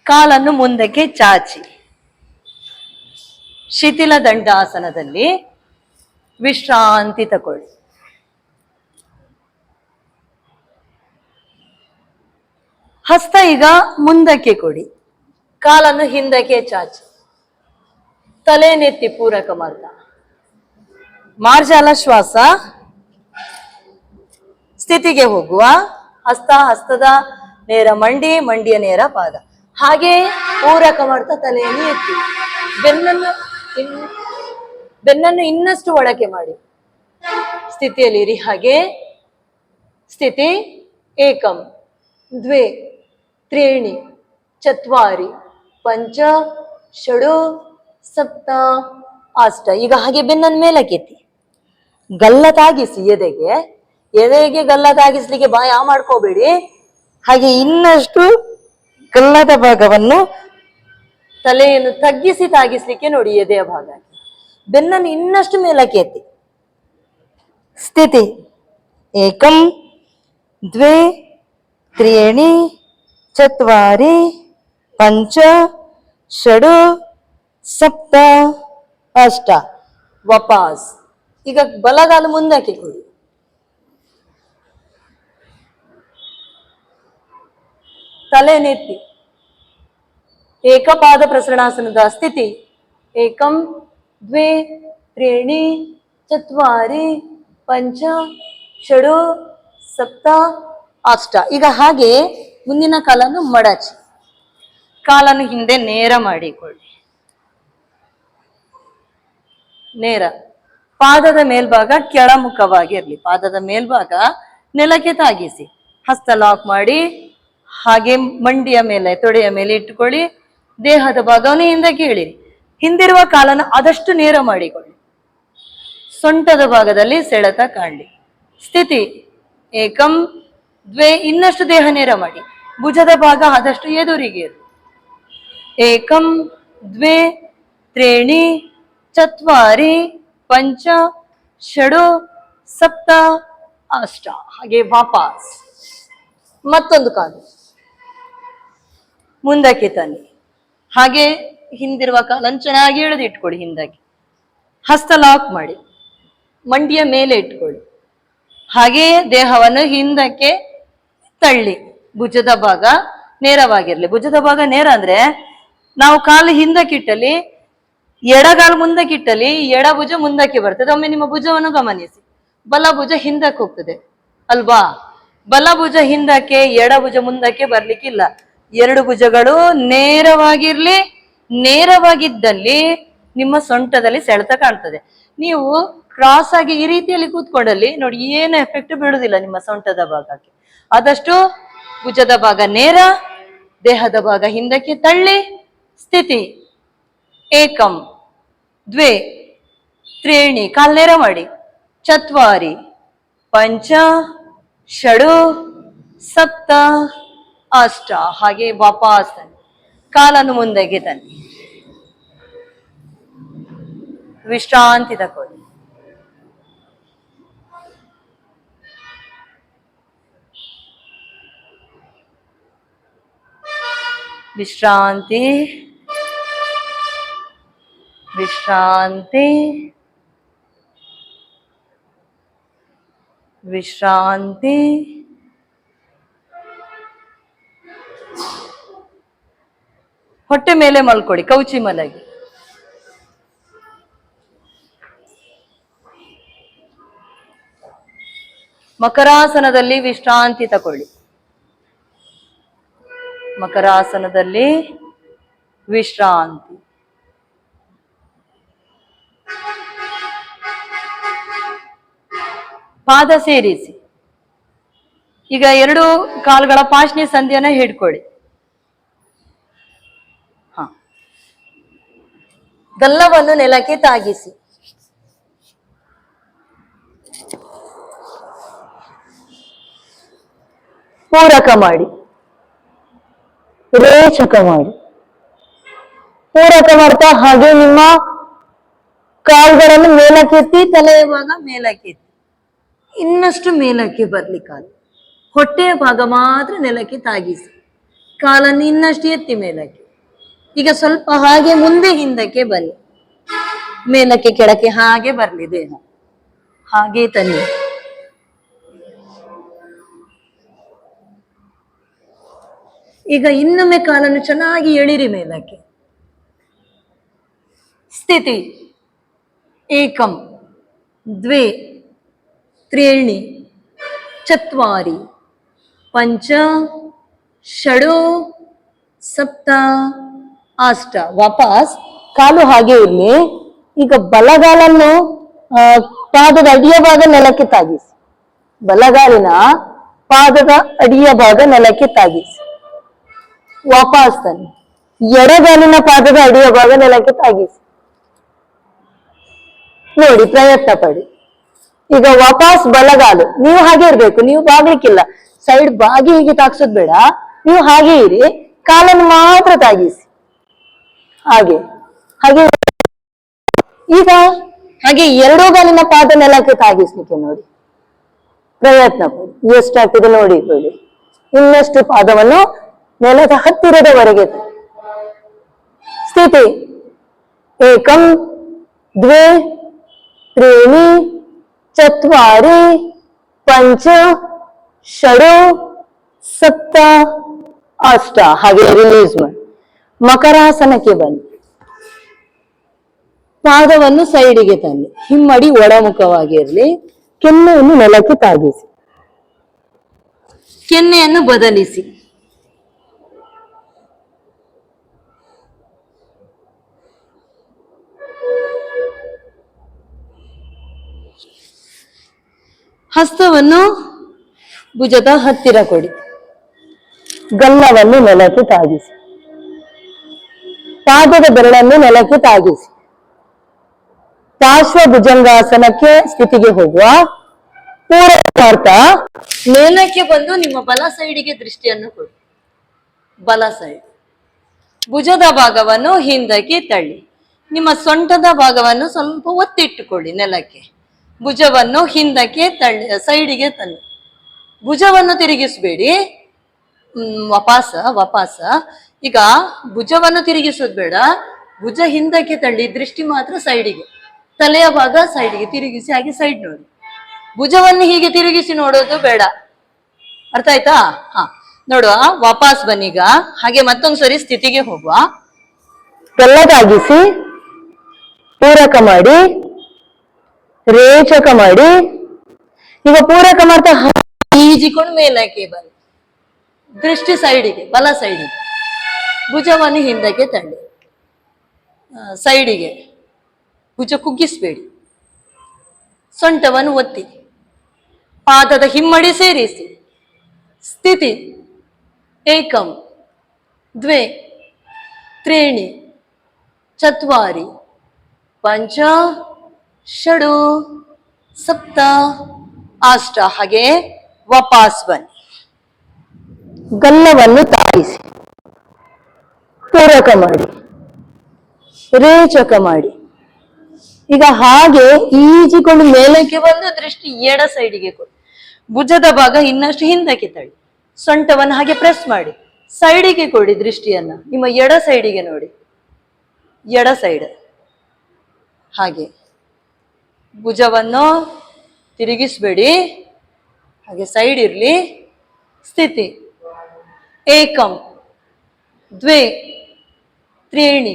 ಕಾಲನ್ನು ಮುಂದಕ್ಕೆ ಚಾಚಿ ಶಿಥಿಲ ದಂಡಾಸನದಲ್ಲಿ ವಿಶ್ರಾಂತಿ ತಗೊಳ್ಳಿ. ಹಸ್ತ ಈಗ ಮುಂದಕ್ಕೆ ಕೊಡಿ, ಕಾಲನ್ನು ಹಿಂದಕ್ಕೆ ಚಾಚಿ, ತಲೆ ನೆತ್ತಿ ಪೂರಕ ಮಾರ್ಗ, ಮಾರ್ಜಾಲ ಶ್ವಾಸ ಸ್ಥಿತಿಗೆ ಹೋಗುವ. ಹಸ್ತದ ನೇರ ಮಂಡಿ, ಮಂಡಿಯ ನೇರ ಪಾದ. ಹಾಗೆ ಪೂರಕ ಮಾಡ್ತಾ ತಲೆಯನ್ನು ಎತ್ತಿ ಬೆನ್ನನ್ನು ಇನ್ನಷ್ಟು ಒಳಗೆ ಮಾಡಿ ಸ್ಥಿತಿಯಲ್ಲಿರಿ. ಹಾಗೆ ಸ್ಥಿತಿ ಏಕಂ ದ್ವೇ ತ್ರೀಣಿ ಚತ್ವಾರಿ ಪಂಚ ಷಡು ಸಪ್ತ ಅಷ್ಟ. ಈಗ ಹಾಗೆ ಬೆನ್ನನ್ನು ಮೇಲಕ್ಕೆತ್ತಿ ಗಲ್ಲತಾಗಿಸಿ ಎದೆಗೆ ಗಲ್ಲತಾಗಿಸ್ಲಿಕ್ಕೆ ಬಾಯ ಮಾಡ್ಕೋಬೇಡಿ. ಹಾಗೆ ಇನ್ನಷ್ಟು ಗಲ್ಲದ ಭಾಗವನ್ನು ತಲೆಯನ್ನು ತಗ್ಗಿಸಿ ತಾಗಿಸ್ಲಿಕ್ಕೆ ನೋಡಿ. ಎದೆಯ ಭಾಗ ಬೆನ್ನನ್ನು ಇನ್ನಷ್ಟು ಮೇಲಕ್ಕೆ ಎತ್ತಿ. ಸ್ಥಿತಿ ಏಕಂ ದ್ವೇ ತ್ರೀಣಿ ಚತ್ವಾರಿ ಪಂಚ ಷಡು ಸಪ್ತ ಅಷ್ಟ. ವಾಪಸ್ ಈಗ ಬಲಗಾಲು ಮುಂದಕ್ಕೆ ಕೊಡಿ. ತಲೆ ನೆತ್ತಿ ಏಕಪಾದ ಪ್ರಸರಣಾಸನದ ಸ್ಥಿತಿ ಏಕಂ ದ್ವೇ ತ್ರೀಣಿ ಚತ್ವಾರಿ ಪಂಚ ಷಡು ಸಪ್ತ ಅಷ್ಟ. ಈಗ ಹಾಗೆ ಮುಂದಿನ ಕಾಲನ್ನು ಮಡಚಿ ಕಾಲನ್ನು ಹಿಂದೆ ನೇರ ಮಾಡಿಕೊಳ್ಳಿ. ನೇರ ಪಾದದ ಮೇಲ್ಭಾಗ ಕೆಳಮುಖವಾಗಿರ್ಲಿ. ಪಾದದ ಮೇಲ್ಭಾಗ ನೆಲಕ್ಕೆ ತಾಗಿಸಿ ಹಸ್ತ ಲಾಕ್ ಮಾಡಿ ಹಾಗೆ ಮಂಡಿಯ ಮೇಲೆ ತೊಡೆಯ ಮೇಲೆ ಇಟ್ಟುಕೊಳ್ಳಿ. ದೇಹದ ಭಾಗವನ್ನು ಹಿಂದಕ್ಕೆ ಇಳಿರಿ. ಹಿಂದಿರುವ ಕಾಲನ್ನು ಆದಷ್ಟು ನೇರ ಮಾಡಿಕೊಳ್ಳಿ. ಸೊಂಟದ ಭಾಗದಲ್ಲಿ ಸೆಳೆತ ಕಾಣಲಿ. ಸ್ಥಿತಿ ಏಕಂ ದ್ವೇ ಇನ್ನಷ್ಟು ದೇಹ ನೇರ ಮಾಡಿ. ಭುಜದ ಭಾಗ ಆದಷ್ಟು ಎದುರಿಗೆ ಏಕಂ ದ್ವೇ ತ್ರೀಣಿ ಚತ್ವಾರಿ ಪಂಚ ಷಡು ಸಪ್ತ ಅಷ್ಟ. ಹಾಗೆ ವಾಪಸ್ ಮತ್ತೊಂದು ಕಾಲು ಮುಂದಕ್ಕೆ ತನ್ನಿ. ಹಾಗೆ ಹಿಂದಿರುವ ಕಾಲನ್ನು ಚೆನ್ನಾಗಿ ಎಳೆದು ಇಟ್ಕೊಳ್ಳಿ. ಹಿಂದಕ್ಕೆ ಹಸ್ತ ಲಾಕ್ ಮಾಡಿ ಮಂಡಿಯ ಮೇಲೆ ಇಟ್ಕೊಳ್ಳಿ. ಹಾಗೆ ದೇಹವನ್ನು ಹಿಂದಕ್ಕೆ ತಳ್ಳಿ. ಭುಜದ ಭಾಗ ನೇರವಾಗಿರ್ಲಿ. ಭುಜದ ಭಾಗ ನೇರ ಅಂದ್ರೆ ನಾವು ಕಾಲು ಹಿಂದಕ್ಕಿಟ್ಟಲ್ಲಿ ಎಡಗಾಲು ಮುಂದಕ್ಕಿಟ್ಟಲ್ಲಿ ಎಡ ಭುಜ ಮುಂದಕ್ಕೆ ಬರ್ತದೆ. ಒಮ್ಮೆ ನಿಮ್ಮ ಭುಜವನ್ನು ಗಮನಿಸಿ. ಬಲ ಭುಜ ಹಿಂದಕ್ಕೆ ಹೋಗ್ತದೆ ಅಲ್ವಾ? ಬಲ ಭುಜ ಹಿಂದಕ್ಕೆ ಎಡ ಭುಜ ಮುಂದಕ್ಕೆ ಬರ್ಲಿಕ್ಕಿಲ್ಲ. ಎರಡು ಭುಜಗಳು ನೇರವಾಗಿರ್ಲಿ. ನೇರವಾಗಿದ್ದಲ್ಲಿ ನಿಮ್ಮ ಸೊಂಟದಲ್ಲಿ ಸೆಳೆತ ಕಾಣ್ತದೆ. ನೀವು ಕ್ರಾಸ್ ಆಗಿ ಈ ರೀತಿಯಲ್ಲಿ ಕೂತ್ಕೊಂಡಲ್ಲಿ ನೋಡಿ ಏನು ಎಫೆಕ್ಟ್ ಬೀಳುದಿಲ್ಲ ನಿಮ್ಮ ಸೊಂಟದ ಭಾಗಕ್ಕೆ. ಆದಷ್ಟು ಭುಜದ ಭಾಗ ನೇರ, ದೇಹದ ಭಾಗ ಹಿಂದಕ್ಕೆ ತಳ್ಳಿ. ಸ್ಥಿತಿ ಏಕಂ ದ್ವೇ ತ್ರೀಣಿ ಕಾಲ್ ನೇರ ಮಾಡಿ ಚತ್ವಾರಿ ಪಂಚ ಷಡು ಸಪ್ತ ಅಷ್ಟ. ಹಾಗೆ ವಾಪಸ್ ತನ್ನಿ. ಕಾಲನ್ನು ಮುಂದಕ್ಕೆ ತನ್ನಿ. ವಿಶ್ರಾಂತಿ ತಗೊಳ್ಳಿ. ವಿಶ್ರಾಂತಿ ವಿಶ್ರಾಂತಿ ವಿಶ್ರಾಂತಿ. ಹೊಟ್ಟೆ ಮೇಲೆ ಮಲ್ಕೊಳ್ಳಿ, ಕೌಚಿ ಮಲಗಿ. ಮಕರಾಸನದಲ್ಲಿ ವಿಶ್ರಾಂತಿ ತಗೊಳ್ಳಿ. ಮಕರಾಸನದಲ್ಲಿ ವಿಶ್ರಾಂತಿ. ಪಾದ ಸೇರಿಸಿ. ಈಗ ಎರಡು ಕಾಲುಗಳ ಪಾಶನಿ ಸಂಧಿಯನ್ನ ಹಿಡ್ಕೊಳ್ಳಿ. ಗಲ್ಲವನ್ನು ನೆಲಕ್ಕೆ ತಾಗಿಸಿ. ಪೂರಕ ಮಾಡಿ, ರೇಚಕ ಮಾಡಿ. ಪೂರಕ ಮಾಡ್ತಾ ಹಾಗೆ ನಿಮ್ಮ ಕಾಲುಗಳನ್ನು ಮೇಲಕ್ಕೆತ್ತಿ, ತಲೆಯ ಭಾಗ ಮೇಲಕ್ಕೆತ್ತಿ, ಇನ್ನಷ್ಟು ಮೇಲಕ್ಕೆ ಬರ್ಲಿ ಕಾಲು. ಹೊಟ್ಟೆಯ ಭಾಗ ಮಾತ್ರ ನೆಲಕ್ಕೆ ತಾಗಿಸಿ, ಕಾಲನ್ನು ಇನ್ನಷ್ಟು ಎತ್ತಿ ಮೇಲಕ್ಕೆ. ಈಗ ಸ್ವಲ್ಪ ಹಾಗೆ ಮುಂದೆ ಹಿಂದಕ್ಕೆ ಬನ್ನಿ, ಮೇಲಕ್ಕೆ ಕೆಳಕ್ಕೆ ಹಾಗೆ ಬರ್ಲಿ ದೇಹ, ಹಾಗೆ ತನ್ನಿ. ಈಗ ಇನ್ನೊಮ್ಮೆ ಕಾಲನ್ನು ಚೆನ್ನಾಗಿ ಎಳಿರಿ ಮೇಲಕ್ಕೆ. ಸ್ಥಿತಿ ಏಕಂ ದ್ವೇ ತ್ರೀಣಿ ಚತ್ವಾರಿ ಪಂಚ ಷಡು ಸಪ್ತ ಅಷ್ಟ. ವಾಪಸ್ ಕಾಲು ಹಾಗೆ ಇರ್ಲಿ. ಈಗ ಬಲಗಾಲನ್ನು ಪಾದದ ಅಡಿಯ ಭಾಗ ನೆಲಕ್ಕೆ ತಾಗಿಸಿ. ಬಲಗಾಲಿನ ಪಾದದ ಅಡಿಯ ಭಾಗ ನೆಲಕ್ಕೆ ತಾಗಿಸಿ. ವಾಪಸ್ ತನ್ನಿ. ಎಡಗಾಲಿನ ಪಾದದ ಅಡಿಯ ಭಾಗ ನೆಲಕ್ಕೆ ತಾಗಿಸಿ. ನೋಡಿ, ಪ್ರಯತ್ನ ಪಡಿ. ಈಗ ವಾಪಸ್ ಬಲಗಾಲು, ನೀವು ಹಾಗೆ ಇರ್ಬೇಕು, ನೀವು ಬಾಗ್ಲಿಕ್ಕಿಲ್ಲ. ಸೈಡ್ ಬಾಗಿ ಹೀಗೆ ತಾಗ್ಸೋದ್ ಬೇಡ, ನೀವು ಹಾಗೆ ಇರಿ. ಕಾಲನ್ನು ಮಾತ್ರ ತಾಗಿಸಿ, ಹಾಗೆ ಹಾಗೆ. ಈಗ ಹಾಗೆ ಎರಡೂ ಗಾಲಿನ ಪಾದ ನೆಲಕ್ಕೆ ತಾಗಿಸ್ಲಿಕ್ಕೆ ನೋಡಿ, ಪ್ರಯತ್ನ ಪಡಿ. ಎಷ್ಟಾಗ್ತದೆ ನೋಡಿ ಬಿಡಿ. ಇನ್ನಷ್ಟು ಪಾದವನ್ನು ನೆಲದ ಹತ್ತಿರದವರೆಗೆ. ಸ್ಥಿತಿ ಏಕಂ ದ್ವೇ ತ್ರೀಣಿ ಚತ್ವಾರಿ ಪಂಚ ಷಡು ಸಪ್ತ ಅಷ್ಟ. ಹಾಗೆ ರಿಲೀಸ್ ಮಾಡಿ ಮಕರಾಸನಕ್ಕೆ ಬನ್ನಿ. ಪಾದವನ್ನು ಸೈಡಿಗೆ ತನ್ನಿ, ಹಿಮ್ಮಡಿ ಒಳಮುಖವಾಗಿರಲಿ. ಕೆನ್ನೆಯನ್ನು ನೆಲಕ್ಕೆ ತಾಗಿಸಿ, ಕೆನ್ನೆಯನ್ನು ಬದಲಿಸಿ. ಹಸ್ತವನ್ನು ಭುಜದ ಹತ್ತಿರ ಕೊಡಿ. ಗಲ್ಲವನ್ನು ನೆಲಕ್ಕೆ ತಾಗಿಸಿ, ಪಾದದ ಬೆರಳನ್ನು ನೆಲಕ್ಕೆ ತಾಗಿಸಿ. ಪಾರ್ಶ್ವ ಭುಜಂಗಾಸನಕ್ಕೆ ಸ್ಥಿತಿಗೆ ಹೋಗುವ. ಪೂರಕ ಮೇಲಕ್ಕೆ ಬಂದು ನಿಮ್ಮ ಬಲ ಸೈಡಿಗೆ ದೃಷ್ಟಿಯನ್ನು ಕೊಡಿ. ಬಲ ಸೈಡ್. ಭುಜದ ಭಾಗವನ್ನು ಹಿಂದಕ್ಕೆ ತಳ್ಳಿ. ನಿಮ್ಮ ಸೊಂಟದ ಭಾಗವನ್ನು ಸ್ವಲ್ಪ ಒತ್ತಿಟ್ಟುಕೊಳ್ಳಿ ನೆಲಕ್ಕೆ. ಭುಜವನ್ನು ಹಿಂದಕ್ಕೆ ತಳ್ಳಿ, ಸೈಡಿಗೆ ತನ್ನಿ. ಭುಜವನ್ನು ತಿರುಗಿಸಬೇಡಿ. ವಾಪಾಸ. ಈಗ ಭುಜವನ್ನು ತಿರುಗಿಸೋದು ಬೇಡ, ಭುಜ ಹಿಂದಕ್ಕೆ ತಳ್ಳಿ, ದೃಷ್ಟಿ ಮಾತ್ರ ಸೈಡಿಗೆ. ತಲೆಯ ಭಾಗ ಸೈಡಿಗೆ ತಿರುಗಿಸಿ, ಹಾಗೆ ಸೈಡ್ ನೋಡಿ. ಭುಜವನ್ನು ಹೀಗೆ ತಿರುಗಿಸಿ ನೋಡೋದು ಬೇಡ. ಅರ್ಥ ಆಯ್ತಾ? ನೋಡುವ. ವಾಪಸ್ ಬನ್ನೀಗ. ಹಾಗೆ ಮತ್ತೊಂದ್ಸರಿ ಸ್ಥಿತಿಗೆ ಹೋಗುವ. ಬೆಲ್ಲದಾಗಿಸಿ, ಪೂರಕ ಮಾಡಿ, ರೇಚಕ ಮಾಡಿ. ಈಗ ಪೂರಕ ಮಾಡ್ತಾ ಈಜಿಕೊಂಡು ಮೇಲಕ್ಕೆ ಬನ್ನಿ. ದೃಷ್ಟಿ ಸೈಡಿಗೆ, ಬಲ ಸೈಡಿಗೆ. ಭುಜವನ್ನು ಹಿಂದಕ್ಕೆ ತಳ್ಳಿ, ಸೈಡಿಗೆ. ಭುಜ ಕುಗ್ಗಿಸ್ಬೇಡಿ. ಸೊಂಟವನ್ನು ಒತ್ತಿ, ಪಾದದ ಹಿಮ್ಮಡಿ ಸೇರಿಸಿ. ಸ್ಥಿತಿ ಏಕಂ ದ್ವೇ ತ್ರೀಣಿ ಚತ್ವಾರಿ ಪಂಚ ಷಡು ಸಪ್ತ ಅಷ್ಟ. ಹಾಗೆ ವಾಪಸ್ ಬನ್ನಿ. ಗಲ್ಲವನ್ನು ತಾಗಿಸಿ, ಪೂರಕ ಮಾಡಿ, ರೇಚಕ ಮಾಡಿ. ಈಗ ಹಾಗೆ ಈಜಿಕೊಂಡು ಮೇಲಕ್ಕೆ ಬಂದು ದೃಷ್ಟಿ ಎಡ ಸೈಡಿಗೆ ಕೊಡಿ. ಭುಜದ ಭಾಗ ಇನ್ನಷ್ಟು ಹಿಂದಕ್ಕೆ ತಳ್ಳಿ. ಸೊಂಟವನ್ನು ಹಾಗೆ ಪ್ರೆಸ್ ಮಾಡಿ, ಸೈಡಿಗೆ ಕೊಡಿ ದೃಷ್ಟಿಯನ್ನ. ನಿಮ್ಮ ಎಡ ಸೈಡಿಗೆ ನೋಡಿ, ಎಡ ಸೈಡ್. ಹಾಗೆ ಭುಜವನ್ನು ತಿರುಗಿಸ್ಬೇಡಿ, ಹಾಗೆ ಸೈಡ್ ಇರ್ಲಿ. ಸ್ಥಿತಿ ಏಕಂ ದ್ವೇ ತ್ರೀಣಿ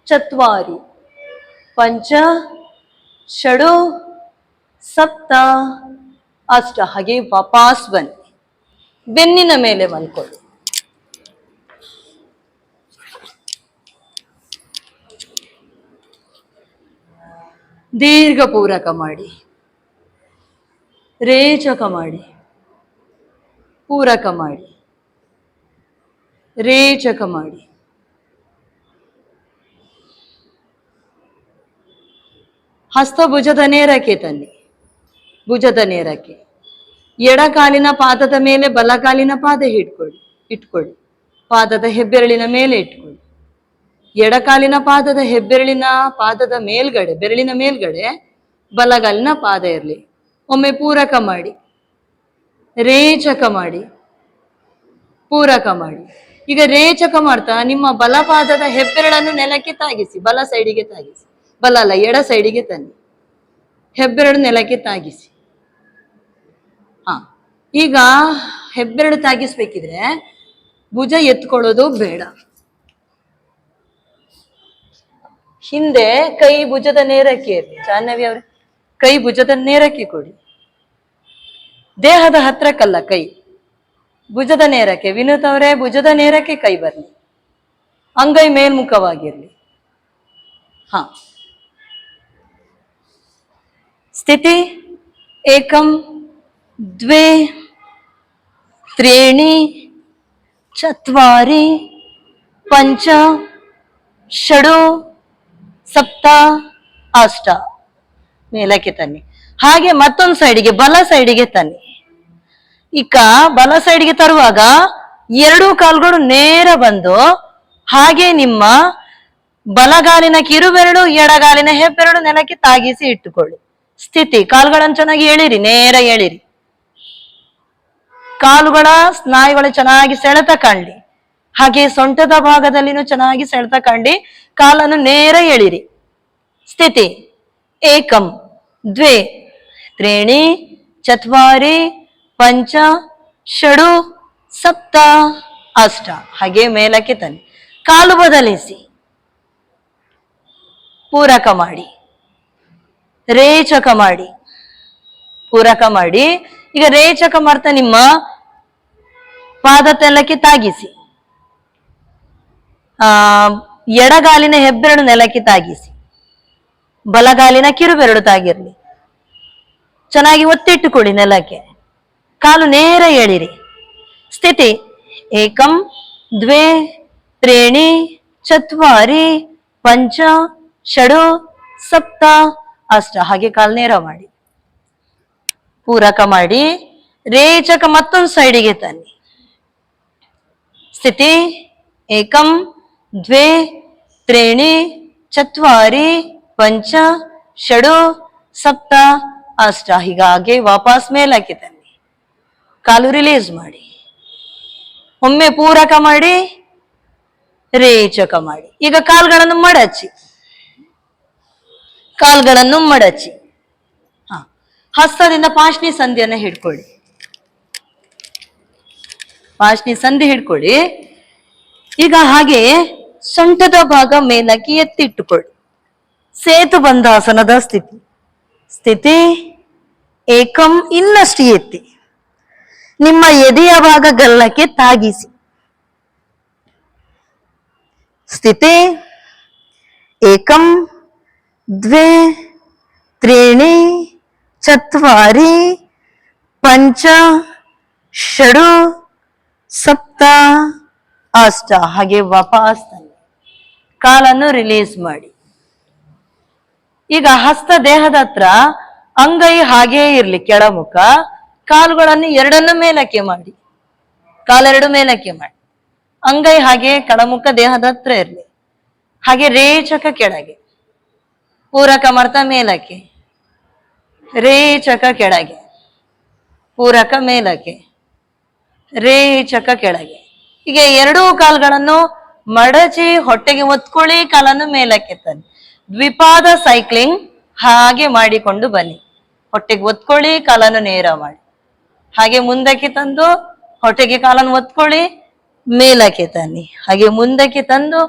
ಚತ್ವಾರಿ ಪಂಚ ಷಡು ಸಪ್ತ ಅಷ್ಟ. ಹಾಗೆ ವಾಪಸ್ ಬನ್ನಿ. ಬೆನ್ನಿನ ಮೇಲೆ ಮಲ್ಕೊಳ್ಳಿ. ದೀರ್ಘ ಪೂರಕ ಮಾಡಿ, ರೇಚಕ ಮಾಡಿ, ಪೂರಕ ಮಾಡಿ, ರೇಚಕ ಮಾಡಿ. ಹಸ್ತ ಭುಜದ ನೇರಕ್ಕೆ ತನ್ನಿ, ಭುಜದ ನೇರಕ್ಕೆ. ಎಡಕಾಲಿನ ಪಾದದ ಮೇಲೆ ಬಲಕಾಲಿನ ಪಾದ ಇಟ್ಕೊಳ್ಳಿ. ಪಾದದ ಹೆಬ್ಬೆರಳಿನ ಮೇಲೆ ಇಟ್ಕೊಳ್ಳಿ. ಎಡಕಾಲಿನ ಪಾದದ ಹೆಬ್ಬೆರಳಿನ ಪಾದದ ಮೇಲ್ಗಡೆ, ಬೆರಳಿನ ಮೇಲ್ಗಡೆ ಬಲಗಾಲಿನ ಪಾದ ಇರಲಿ. ಒಮ್ಮೆ ಪೂರಕ ಮಾಡಿ, ರೇಚಕ ಮಾಡಿ, ಪೂರಕ ಮಾಡಿ. ಈಗ ರೇಚಕ ಮಾಡ್ತಾ ನಿಮ್ಮ ಬಲಪಾದದ ಹೆಬ್ಬೆರಳನ್ನು ನೆಲಕ್ಕೆ ತಾಗಿಸಿ, ಬಲ ಸೈಡಿಗೆ ತಾಗಿಸಿ. ಬಲ ಅಲ್ಲ, ಎಡ ಸೈಡಿಗೆ ತನ್ನಿ. ಹೆಬ್ಬೆರಳು ನೆಲಕ್ಕೆ ತಾಗಿಸಿ. ಈಗ ಹೆಬ್ಬೆರಳು ತಾಗಿಸ್ಬೇಕಿದ್ರೆ ಭುಜ ಎತ್ಕೊಳ್ಳೋದು ಬೇಡ. ಹಿಂದೆ ಕೈ ಭುಜದ ನೇರಕ್ಕೆ ಇರಲಿ. ಜಾಹ್ನವಿ ಅವ್ರೆ, ಕೈ ಭುಜದ ನೇರಕ್ಕೆ ಕೊಡಿ. ದೇಹದ ಹತ್ರಕ್ಕಲ್ಲ, ಕೈ ಭುಜದ ನೇರಕ್ಕೆ. ವಿನೂತ್ ಅವರೇ, ಭುಜದ ನೇರಕ್ಕೆ ಕೈ ಬರಲಿ. ಅಂಗೈ ಮೇಲ್ಮುಖವಾಗಿರ್ಲಿ. ಸ್ಥಿತಿ ಏಕಂ ದ್ವೇ ತ್ರೀಣಿ ಚತ್ವಾರಿ ಪಂಚ ಷಡು ಸಪ್ತ ಅಷ್ಟ. ಮೇಲಕ್ಕೆ ತನ್ನಿ. ಹಾಗೆ ಮತ್ತೊಂದು ಸೈಡಿಗೆ, ಬಲ ಸೈಡಿಗೆ ತನ್ನಿ. ಈಗ ಬಲ ಸೈಡ್ಗೆ ತರುವಾಗ ಎರಡೂ ಕಾಲುಗಳು ನೇರ ಬಂದು, ಹಾಗೆ ನಿಮ್ಮ ಬಲಗಾಲಿನ ಕಿರುಬೆರಳು ಎಡಗಾಲಿನ ಹೆಬ್ಬೆರಳು ನೆಲಕ್ಕೆ ತಾಗಿಸಿ ಇಟ್ಟುಕೊಳ್ಳಿ. ಸ್ಥಿತಿ, ಕಾಲುಗಳನ್ನು ಚೆನ್ನಾಗಿ ಎಳಿರಿ, ನೇರ ಎಳಿರಿ. ಕಾಲುಗಳ ಸ್ನಾಯುಗಳು ಚೆನ್ನಾಗಿ ಸೆಳೆತ ಕಾಣಲಿ. ಹಾಗೆ ಸೊಂಟದ ಭಾಗದಲ್ಲಿನೂ ಚೆನ್ನಾಗಿ ಸೆಳೆತ ಕಾಣಲಿ. ಕಾಲನ್ನು ನೇರ ಎಳಿರಿ. ಸ್ಥಿತಿ ಏಕಂ ದ್ವೇ ತ್ರೀಣಿ ಚತ್ವಾರಿ ಪಂಚ ಷಡು ಸಪ್ತ ಅಷ್ಟ. ಹಾಗೆ ಮೇಲಕ್ಕೆ ತನ್ನಿ. ಕಾಲು ಬದಲಿಸಿ, ಪೂರಕ ಮಾಡಿ, ರೇಚಕ ಮಾಡಿ, ಪೂರಕ ಮಾಡಿ. ಈಗ ರೇಚಕ ಮಾಡ್ತಾ ನಿಮ್ಮ ಪಾದ ತೆಲಕ್ಕೆ ತಾಗಿಸಿ. ಎಡಗಾಲಿನ ಹೆಬ್ಬೆರಳು ನೆಲಕ್ಕೆ ತಾಗಿಸಿ, ಬಲಗಾಲಿನ ಕಿರುಬೆರಳು ತಾಗಿರ್ಲಿ. ಚೆನ್ನಾಗಿ ಒತ್ತಿಟ್ಟುಕೊಡಿ ನೆಲಕ್ಕೆ. ಕಾಲು ನೇರ ಎಳಿರಿ. ಸ್ಥಿತಿ ಏಕಂ ದ್ವೇ ತ್ರೀಣಿ ಚತ್ವಾರಿ ಪಂಚ ಷಡು ಸಪ್ತ ಅಷ್ಟ. ಹಾಗೆ ಕಾಲು ನೇರ ಮಾಡಿ, ಪೂರಕ ಮಾಡಿ. ರೇಚಕ ಮತ್ತೊಂದು ಸೈಡಿಗೆ ತನ್ನಿ. ಸ್ಥಿತಿ ಏಕಂ ದ್ವೇ ತ್ರೀಣಿ ಚತ್ವಾರಿ ಪಂಚ ಷಡು ಸಪ್ತ ಅಷ್ಟ. ಹೀಗಾಗಿ ವಾಪಸ್ ಮೇಲಕ್ಕೆ ತನ್ನಿ. ಕಾಲು ರಿಲೀಸ್ ಮಾಡಿ. ಒಮ್ಮೆ ಪೂರಕ ಮಾಡಿ, ರೇಚಕ ಮಾಡಿ. ಈಗ ಕಾಲುಗಳನ್ನು ಮಡಚಿ, ಕಾಲುಗಳನ್ನು ಮಡಚಿ. ಹಸ್ತದಿಂದ ಪಾಶನಿ ಸಂಧಿಯನ್ನು ಹಿಡ್ಕೊಳ್ಳಿ. ಪಾಶನಿ ಸಂಧಿ ಹಿಡ್ಕೊಳ್ಳಿ. ಈಗ ಹಾಗೆ ಸೊಂಟದ ಭಾಗ ಮೇಲಕ್ಕೆ ಎತ್ತಿಟ್ಟುಕೊಳ್ಳಿ. ಸೇತು ಬಂಧಾಸನದ ಸ್ಥಿತಿ. ಸ್ಥಿತಿ ಏಕಂ, ಇನ್ನಷ್ಟು ಎತ್ತಿ. ನಿಮ್ಮ ಎದೆಯ ಭಾಗ ಗಲ್ಲಕ್ಕೆ ತಾಗಿಸಿ. ಸ್ಥಿತಿ ಏಕಂ ದ್ವೇ ತ್ರೀಣಿ ಚತ್ವಾರಿ ಪಂಚ ಷಡು ಸಪ್ತ ಅಷ್ಟ. ಹಾಗೆ ವಾಪಸ್ ತನ್ನಿ. ಕಾಲನ್ನು ರಿಲೀಸ್ ಮಾಡಿ. ಈಗ ಹಸ್ತ ದೇಹದ ಹತ್ರ, ಅಂಗೈ ಹಾಗೇ ಇರ್ಲಿ ಕೆಳಮುಖ. ಕಾಲುಗಳನ್ನು ಎರಡನ್ನು ಮೇಲಕ್ಕೆ ಮಾಡಿ, ಕಾಲೆರಡು ಮೇಲಕ್ಕೆ ಮಾಡಿ. ಅಂಗೈ ಹಾಗೆ ಕೆಳಮುಖ ದೇಹದ ಹತ್ರ ಇರ್ಲಿ. ಹಾಗೆ ರೇಚಕ ಕೆಳಗೆ, ಪೂರಕ ಮಾಡ್ತಾ ಮೇಲಕ್ಕೆ, ರೇಚಕ ಕೆಳಗೆ, ಪೂರಕ ಮೇಲಕ್ಕೆ, ರೇಚಕ ಕೆಳಗೆ. ಹೀಗೆ ಎರಡೂ ಕಾಲುಗಳನ್ನು ಮಡಚಿ ಹೊಟ್ಟೆಗೆ ಒತ್ಕೊಳ್ಳಿ. ಕಾಲನ್ನು ಮೇಲಕ್ಕೆ ತನ್ನಿ. ದ್ವಿಪಾದ ಸೈಕ್ಲಿಂಗ್ ಹಾಗೆ ಮಾಡಿಕೊಂಡು ಬನ್ನಿ. ಹೊಟ್ಟೆಗೆ ಒತ್ಕೊಳ್ಳಿ, ಕಾಲನ್ನು ನೇರ ಮಾಡಿ. ಹಾಗೆ ಮುಂದಕ್ಕೆ ತಂದು ಹೊಟ್ಟೆಗೆ ಕಾಲನ್ನು ಒತ್ಕೊಳ್ಳಿ, ಮೇಲಕ್ಕೆ ತನ್ನಿ. ಹಾಗೆ ಮುಂದಕ್ಕೆ ತಂದು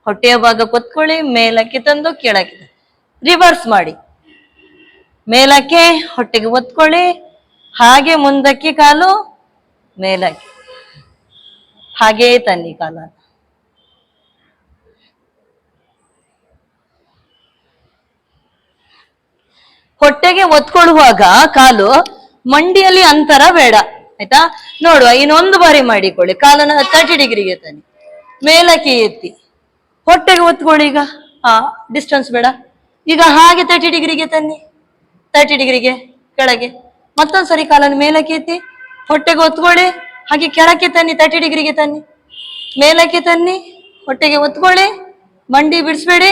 ಹೊಟ್ಟೆಯ ಭಾಗ ಒತ್ಕೊಳ್ಳಿ, ಮೇಲಕ್ಕೆ ತಂದು ಕೆಳಕ್ಕೆ ತನ್ನಿ. ರಿವರ್ಸ್ ಮಾಡಿ. ಮೇಲಕ್ಕೆ ಹೊಟ್ಟೆಗೆ ಒತ್ಕೊಳ್ಳಿ, ಹಾಗೆ ಮುಂದಕ್ಕೆ ಕಾಲು, ಮೇಲಕ್ಕೆ, ಹಾಗೇ ತನ್ನಿ ಕಾಲನ್ನು. ಹೊಟ್ಟೆಗೆ ಒತ್ಕೊಳ್ಳುವಾಗ ಕಾಲು ಮಂಡಿಯಲ್ಲಿ ಅಂತರ ಬೇಡ, ಆಯ್ತಾ? ನೋಡುವ, ಇನ್ನೊಂದು ಬಾರಿ ಮಾಡಿಕೊಳ್ಳಿ. ಕಾಲನ್ನ 30 ಡಿಗ್ರಿಗೆ ತನ್ನಿ, ಮೇಲಕ್ಕೆ ಎತ್ತಿ, ಹೊಟ್ಟೆಗೆ ಒತ್ಕೊಳ್ಳಿ. ಈಗ ಡಿಸ್ಟೆನ್ಸ್ ಬೇಡ. ಈಗ ಹಾಗೆ 30 ಡಿಗ್ರಿಗೆ ತನ್ನಿ, 30 ಡಿಗ್ರಿಗೆ ಕೆಳಗೆ. ಮತ್ತೊಂದ್ಸರಿ ಕಾಲನ್ನು ಮೇಲಕ್ಕೆ ಎತ್ತಿ, ಹೊಟ್ಟೆಗೆ ಒತ್ಕೊಳ್ಳಿ, ಹಾಗೆ ಕೆಳಕ್ಕೆ ತನ್ನಿ, 30 ಡಿಗ್ರಿಗೆ ತನ್ನಿ, ಮೇಲಕ್ಕೆ ತನ್ನಿ, ಹೊಟ್ಟೆಗೆ ಒತ್ಕೊಳ್ಳಿ, ಮಂಡಿ ಬಿಡಿಸ್ಬೇಡಿ,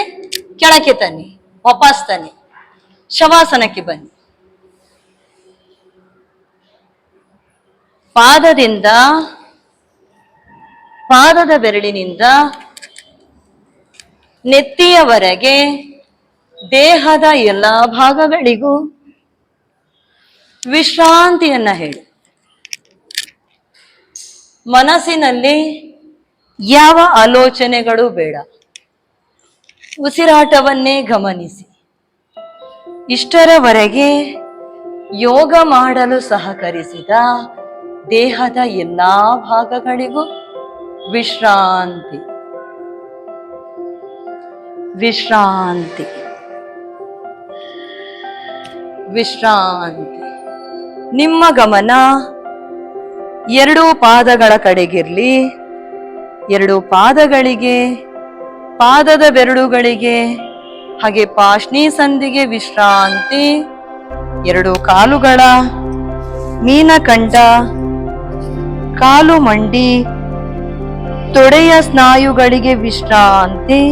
ಕೆಳಕ್ಕೆ ತನ್ನಿ, ವಾಪಸ್ ತನ್ನಿ, ಶವಾಸನಕ್ಕೆ ಬನ್ನಿ. ಪಾದದಿಂದ, ಪಾದದ ಬೆರಳಿನಿಂದ ನೆತ್ತಿಯವರೆಗೆ ದೇಹದ ಎಲ್ಲ ಭಾಗಗಳಿಗೂ ವಿಶ್ರಾಂತಿಯನ್ನ ಹೇಳಿ. ಮನಸ್ಸಿನಲ್ಲಿ ಯಾವ ಆಲೋಚನೆಗಳು ಬೇಡ, ಉಸಿರಾಟವನ್ನೇ ಗಮನಿಸಿ. ಇಷ್ಟರವರೆಗೆ ಯೋಗ ಮಾಡಲು ಸಹಕರಿಸಿದ ದೇಹದ ಎಲ್ಲಾ ಭಾಗಗಳಿಗೂ ವಿಶ್ರಾಂತಿ, ವಿಶ್ರಾಂತಿ, ವಿಶ್ರಾಂತಿ. ನಿಮ್ಮ ಗಮನ 2 ಪಾದಗಳ ಕಡೆಗಿರ್ಲಿ. 2 ಪಾದಗಳಿಗೆ, ಪಾದದ ಬೆರಳುಗಳಿಗೆ, ಹಾಗೆ ಪಾಶ್ನಿ ಸಂಧಿಗೆ ವಿಶ್ರಾಂತಿ. 2 ಕಾಲುಗಳ ಮೀನಕಂಠ, ಕಾಲು ಮಂಡಿ, ತೊಡೆಯ ಸ್ನಾಯುಗಳಿಗೆ ವಿಶ್ರಾಂತಿ.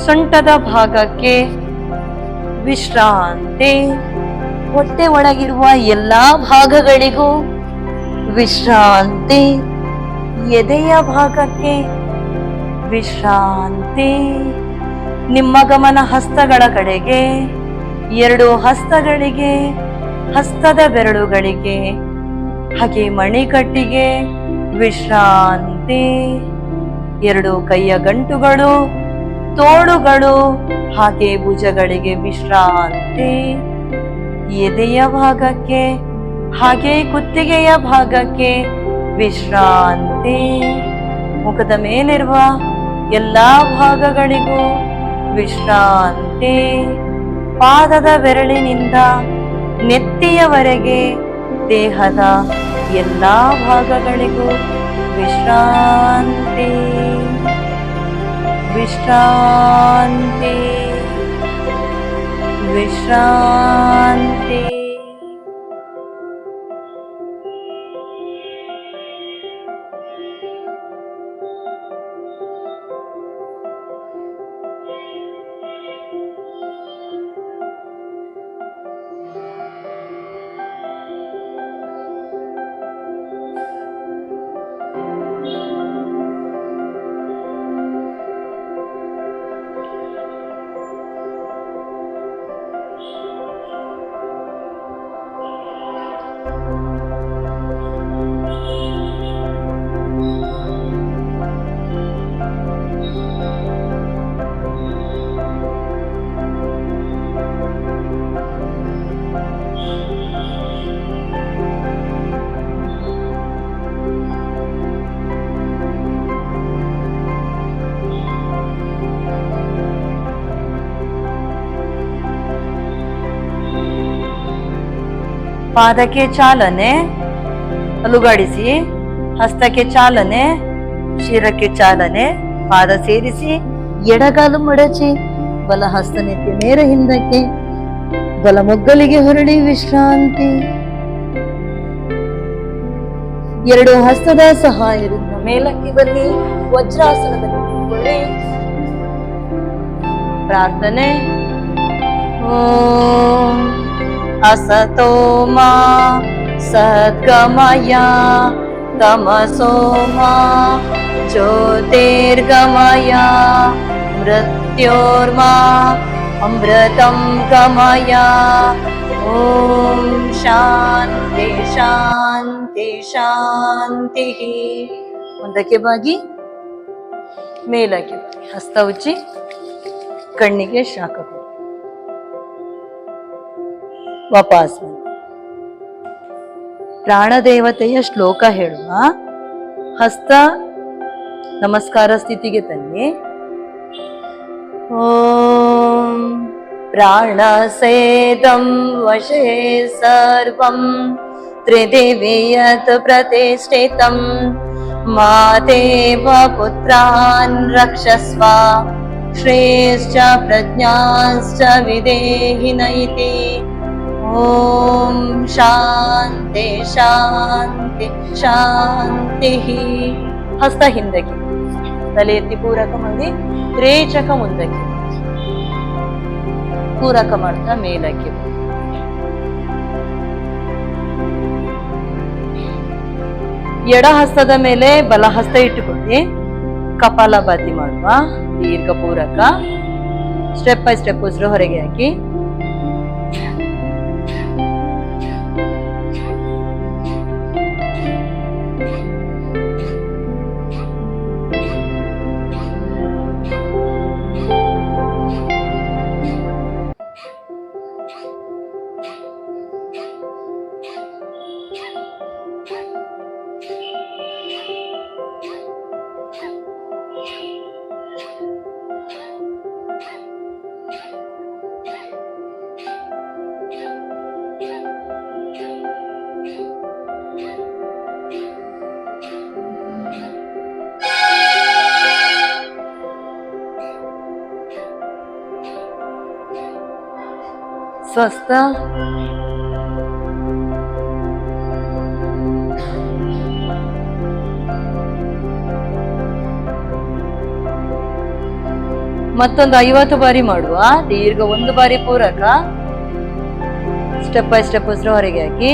ಸೊಂಟದ ಭಾಗಕ್ಕೆ ವಿಶ್ರಾಂತಿ. ಹೊಟ್ಟೆ ಒಳಗಿರುವ ಎಲ್ಲಾ ಭಾಗಗಳಿಗೂ ವಿಶ್ರಾಂತಿ. ಎದೆಯ ಭಾಗಕ್ಕೆ ವಿಶ್ರಾಂತಿ. ನಿಮ್ಮ ಗಮನ ಹಸ್ತಗಳ ಕಡೆಗೆ. 2 ಹಸ್ತಗಳಿಗೆ, ಹಸ್ತದ ಬೆರಳುಗಳಿಗೆ, ಹಾಗೆ ಮಣಿಕಟ್ಟಿಗೆ ವಿಶ್ರಾಂತಿ. 2 ಕೈಯ ಗಂಟುಗಳು, ತೋಳುಗಳು, ಹಾಗೆ ಭುಜಗಳಿಗೆ ವಿಶ್ರಾಂತಿ. ಎದೆಯ ಭಾಗಕ್ಕೆ, ಹಾಗೆ ಕುತ್ತಿಗೆಯ ಭಾಗಕ್ಕೆ ವಿಶ್ರಾಂತಿ. ಮುಖದ ಮೇಲಿರುವ ಎಲ್ಲಾ ಭಾಗಗಳಿಗೂ ವಿಶ್ರಾಂತಿ. ಪಾದದ ಬೆರಳಿನಿಂದ ನೆತ್ತಿಯವರೆಗೆ ದೇಹದ ಎಲ್ಲಾ ಭಾಗಗಳಿಗೂ ವಿಶ್ರಾಂತಿ, ವಿಶ್ರಾಂತಿ, ವಿಶ್ರಾಂತಿ. ಪಾದಕ್ಕೆ ಚಾಲನೆ, ಅಲುಗಾಡಿಸಿ. ಹಸ್ತಕ್ಕೆ ಚಾಲನೆ, ಶಿರಕ್ಕೆ ಚಾಲನೆ. ಪಾದ ಸೇರಿಸಿ, ಎಡಗಾಲು ಮಡಚಿ, ಬಲ ಹಸ್ತ ನೆತ್ತಿ ನೇರ ಹಿಂದಕ್ಕೆ, ಬಲ ಮೊಗ್ಗಲಿಗೆ ಹೊರಡಿ ವಿಶ್ರಾಂತಿ. 2 ಹಸ್ತದ ಸಹಾಯದಿಂದ ಮೇಲಕ್ಕೆ ಬನ್ನಿ, ವಜ್ರಾಸನದಲ್ಲಿ ನಿಂತುಕೊಳ್ಳಿ. ಪ್ರಾರ್ಥನೆ. ಓಂ असतो मा सद्गमय तमसो मा ज्योतिर्गमय मृत्योर्मा अमृतं गमय. ओम शांति शांति शांति. ಮುಂದಕ್ಕೆ ಬಾಗಿ, ಮೇಲಕ್ಕೆ ಬಾಗಿ, ಹಸ್ತ ಉಜ್ಜಿ, ಕಣ್ಣಿಗೆ ಶಾಖ ಕೊಡಿ, ವಾಪಸ್. ಪ್ರಾಣದೇವತೆಯ ಶ್ಲೋಕ ಹೇಳುವ. ಹಸ್ತ ನಮಸ್ಕಾರ ಸ್ಥಿತಿಗೆ ತನ್ನಿ. ಓಂ प्राणसेदं वशे सर्वं त्रिदिवि यत् प्रतिष्ठितं मातेव पुत्रान् रक्षस्व श्रेयश्च प्रज्ञाश्च विदेहि नैति। ओम शांति शांति शांतिः। ಹಸ್ತ ಹಿಂದಕ್ಕೆ, ತಲೆ ಎತ್ತಿ ಪೂರಕ ಮಾಡಿ, ರೇಚಕ ಮುಂದಕ್ಕೆ, ಪೂರಕ ಮಾಡ್ತಾ ಮೇಲಕ್ಕೆ. ಎಡ ಹಸ್ತದ ಮೇಲೆ ಬಲ ಹಸ್ತ ಇಟ್ಟುಕೊಳ್ಳಿ. ಕಪಾಲಭಾತಿ ಮಾಡುವ. ದೀರ್ಘ ಪೂರಕ. ಸ್ಟೆಪ್ ಬೈ ಸ್ಟೆಪ್ ಉಸಿರು ಹೊರಗೆ ಹಾಕಿ. ಸ್ವಸ್ಥ. ಮತ್ತೊಂದು 50 ಬಾರಿ ಮಾಡುವ. ದೀರ್ಘ 1 ಬಾರಿ ಪೂರಕ. ಸ್ಟೆಪ್ ಬೈ ಸ್ಟೆಪ್ ಉಸಿರು ಹೊರಗೆ ಹಾಕಿ.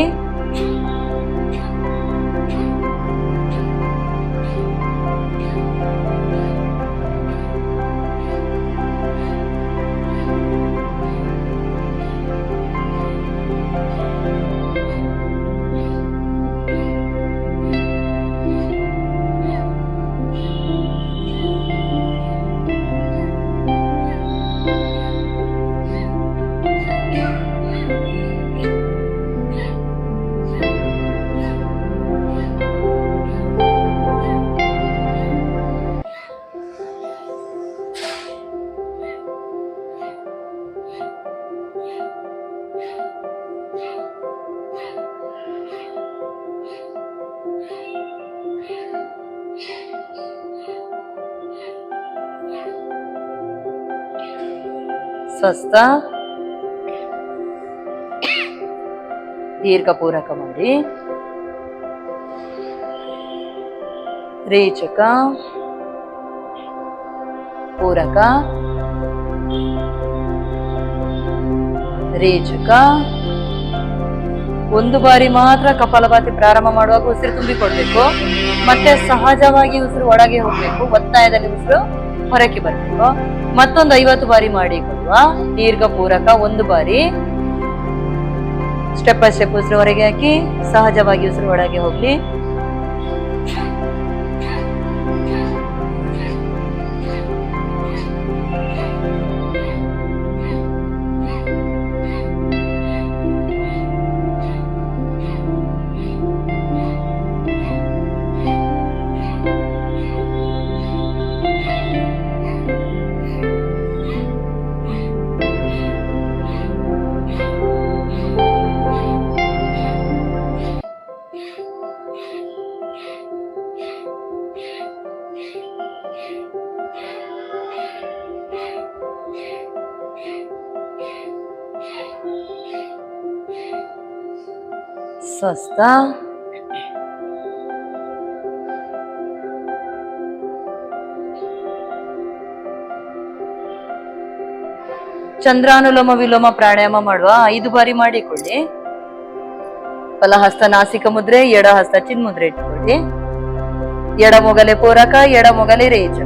ಸ್ವಸ್ಥ. ದೀರ್ಘ ಪೂರಕ ಮಾಡಿ. ರೇಚಕ ಪೂರಕ ರೇಚಕ. 1 ಬಾರಿ ಮಾತ್ರ ಕಪಾಲಭಾತಿ ಪ್ರಾರಂಭ ಮಾಡುವಾಗ ಉಸಿರು ತುಂಬಿಕೊಡ್ಬೇಕು. ಮತ್ತೆ ಸಹಜವಾಗಿ ಉಸಿರು ಒಳಗೆ ಹೋಗ್ಬೇಕು. ಒತ್ತಾಯದಲ್ಲಿ ಉಸಿರು ಹೊರಕ್ಕೆ ಬರ್ಬೇಕು. ಮತ್ತೊಂದು 50 ಬಾರಿ ಮಾಡಿಕೊಳ್ಳುವ. ದೀರ್ಘ ಪೂರಕ 1 ಬಾರಿ. ಸ್ಟೆಪ್ ಬೈ ಸ್ಟೆಪ್ ಉಸಿರು ಹೊರಗೆ ಹಾಕಿ. ಸಹಜವಾಗಿ ಉಸಿರು ಒಳಗೆ ಹೋಗ್ಲಿ. ಸ್ವಸ್ಥ. ಚಂದ್ರಾನುಲೋಮ ವಿಲೋಮ ಪ್ರಾಣಾಯಾಮ ಮಾಡುವ. 5 ಬಾರಿ ಮಾಡಿಕೊಳ್ಳಿ. ಬಲ ಹಸ್ತ ನಾಸಿಕ ಮುದ್ರೆ, ಎಡ ಹಸ್ತ ಚಿನ್ಮುದ್ರೆ ಇಟ್ಕೊಳ್ಳಿ. ಎಡ ಮೊಗಲೆ ಪೂರಕ, ಎಡ ಮೊಗಲೆ ರೇಚ.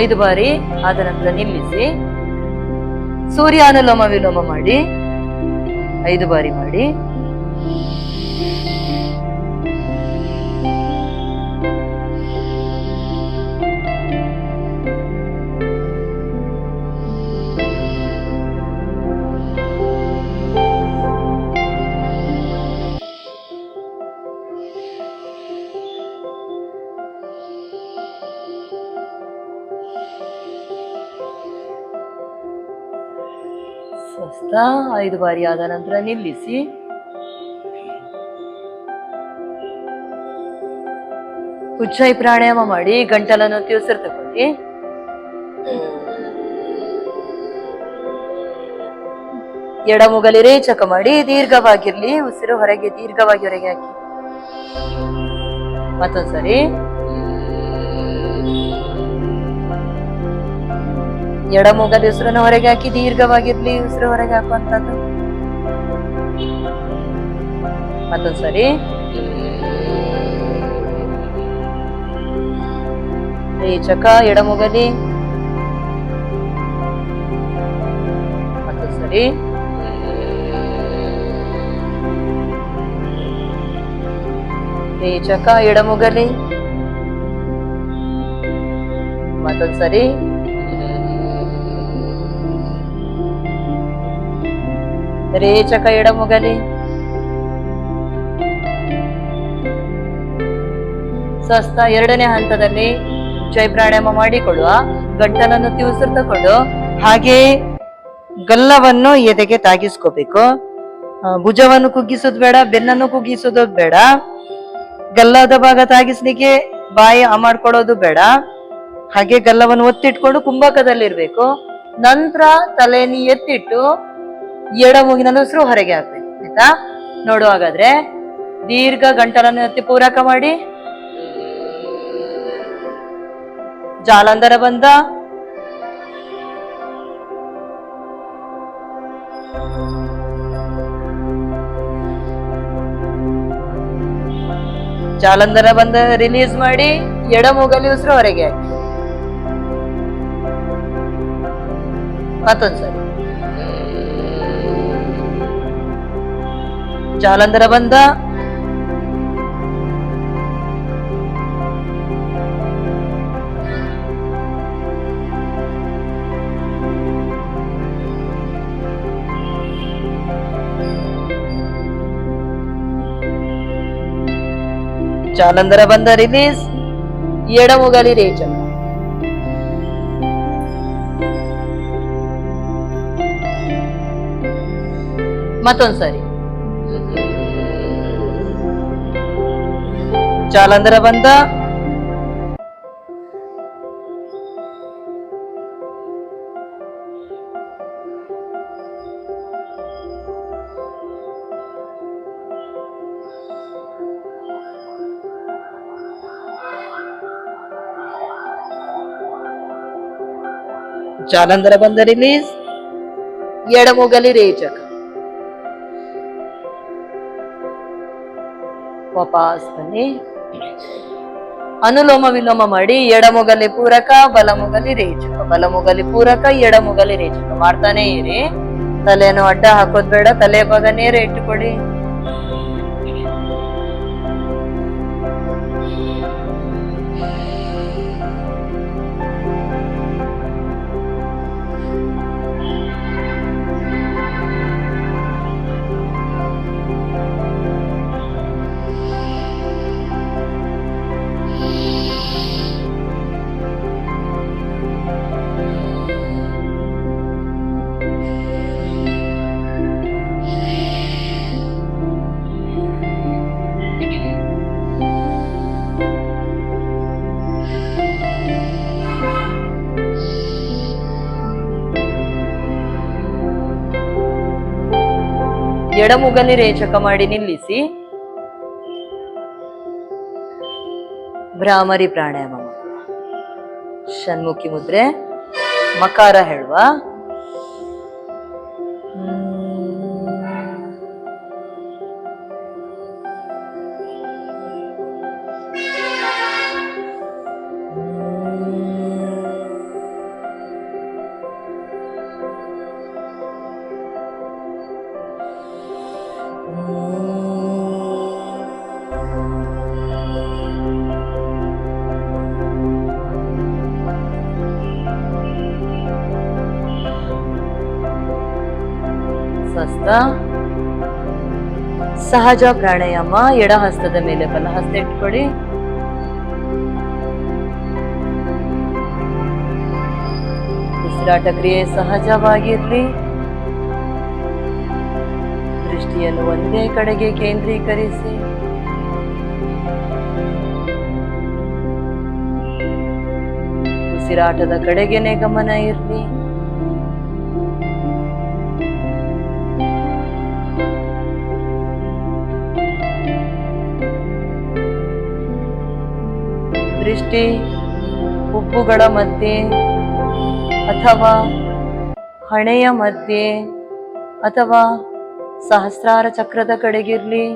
ಐದು ಬಾರಿ ಆದ ನಂತರ ನಿಲ್ಲಿಸಿ. ಸೂರ್ಯಾನುಲೋಮ ವಿಲೋಮ ಮಾಡಿ 5 ಬಾರಿ ಮಾಡಿ. ಸ್ವಸ್ಥ. 5 ಬಾರಿ ಆದ ನಂತರ ನಿಲ್ಲಿಸಿ. ಉಜ್ಜಾಯಿ ಪ್ರಾಣಾಯಾಮ ಮಾಡಿ ಗಂಟಲನ್ನು ಉಸಿರು ತಗೊಳ್ಳಿ. ಎಡಮುಗಲಿ ರೇಚಕ ಮಾಡಿ ದೀರ್ಘವಾಗಿರ್ಲಿ. ಉಸಿರು ಹೊರಗೆ ದೀರ್ಘವಾಗಿ ಹೊರಗೆ ಹಾಕಿ. ಮತ್ತೊಂದ್ಸರಿ. ಎಡಮುಗಲಿ ಉಸಿರನ್ನು ಹೊರಗೆ ಹಾಕಿ ದೀರ್ಘವಾಗಿರ್ಲಿ. ಉಸಿರು ಹೊರಗೆ ಹಾಕುವಂತದ್ದು. ಮತ್ತೊಂದ್ಸರಿ. ರೇಚಕ ಎಡಮುಗಲಿ. ಮತ್ತೊಂದ್ಸರಿ. ರೇಚಕ ಎಡಮುಗಲಿ. ಮತ್ತೊಂದ್ಸರಿ. ರೇಚಕ ಎಡಮುಗಲಿ. ಸ್ವಸ್ಥ. ಎರಡನೇ ಹಂತದಲ್ಲಿ ಉಜ್ಜಾಯಿ ಪ್ರಾಣಾಯಾಮ ಮಾಡಿಕೊಳ್ಳುವ. ಗಂಟಲನ್ನು ಉಸಿರು ತಕೊಂಡು ಹಾಗೆ ಗಲ್ಲವನ್ನು ಎದೆಗೆ ತಾಗಿಸ್ಕೋಬೇಕು. ಭುಜವನ್ನು ಕುಗ್ಗಿಸೋದು ಬೇಡ, ಬೆನ್ನನ್ನು ಕುಗ್ಗಿಸೋದು ಬೇಡ. ಗಲ್ಲದ ಭಾಗ ತಾಗಿಸ್ಲಿಕ್ಕೆ ಬಾಯಿ ಮಾಡ್ಕೊಳ್ಳೋದು ಬೇಡ. ಹಾಗೆ ಗಲ್ಲವನ್ನು ಒತ್ತಿಟ್ಕೊಂಡು ಕುಂಭಕದಲ್ಲಿರ್ಬೇಕು. ನಂತರ ತಲೆಯನ್ನು ಎತ್ತಿಟ್ಟು ಎಡಮೂಗಿನ ಉಸಿರು ಹೊರಗೆ ಹಾಕ್ಬೇಕು. ಆಯ್ತಾ? ನೋಡುವಾಗಾದ್ರೆ ದೀರ್ಘ ಗಂಟಲನ್ನು ಎತ್ತಿ ಪೂರಕ ಮಾಡಿ. ಜಾಲಂಧರ ಬಂಧ. ಜಾಲಂಧರ ಬಂಧ ರಿಲೀಸ್ ಮಾಡಿ ಎಡಮೂಗಲಿ ಉಸಿರು ಹೊರಗೆ ಹಾಕಿ. ಮತ್ತೊಂದ್ಸರಿ. ಜಾಲಂಧರ ಬಂಧ. ಜಾಲಂಧರ ಬಂಧ ರಿಲೀಸ್. ಎಡಮುಗಲಿ ರೇಚಕ. ಮತ್ತೊಂದ್ಸರಿ. ಜಾಲಂಧರ ಬಂಧ. ಜಾಲಂಧರ ಬಂಧ ರಿಲೀಸ್. ಎಡಮುಗಲಿ ರೇಚಕ. ವಾಪಸ್ ಬನ್ನಿ. ಅನುಲೋಮ ವಿಲೋಮ ಮಾಡಿ ಎಡಮುಗಲಿ ಪೂರಕ, ಬಲಮುಗಲಿ ರೇಚಕ, ಬಲಮುಗಲಿ ಪೂರಕ, ಎಡಮುಗಲಿ ರೇಚಕ ಮಾಡ್ತಾನೆ ಇರಿ. ತಲೆಯನ್ನು ಅಡ್ಡ ಹಾಕೋದ್ ಬೇಡ. ತಲೆ ಭಾಗ ನೇರ ಇಟ್ಟುಕೊಳ್ಳಿ. ಎಡಮುಗಲಿ ರೇಚಕ ಮಾಡಿ ನಿಲ್ಲಿಸಿ. ಭ್ರಾಮರಿ ಪ್ರಾಣಾಯಾಮ ಮಾಡುವ. ಷಣ್ಮುಖಿ ಮುದ್ರೆ. ಮಕಾರ ಹೇಳುವ. ಸ್ವಸ್ಥ. ಸಹಜ ಪ್ರಾಣಾಯಾಮ. ಎಡ ಹಸ್ತದ ಮೇಲೆ ಬಲ ಹಸ್ತ ಇಟ್ಕೊಳ್ಳಿ. ಉಸಿರಾಟ ಕ್ರಿಯೆ ಸಹಜವಾಗಿರ್ಲಿ. ದೃಷ್ಟಿಯನ್ನು ಒಂದೇ ಕಡೆಗೆ ಕೇಂದ್ರೀಕರಿಸಿ ಉಸಿರಾಟದ ಕಡೆಗೇನೆ ಗಮನ ಇರಲಿ. ದೃಷ್ಟಿ ಹುಬ್ಬುಗಳ ಮಧ್ಯೆ ಅಥವಾ ಹಣೆಯ ಮಧ್ಯೆ ಅಥವಾ ಸಹಸ್ರಾರ ಚಕ್ರದ ಕಡೆಗಿರ್ಲಿ.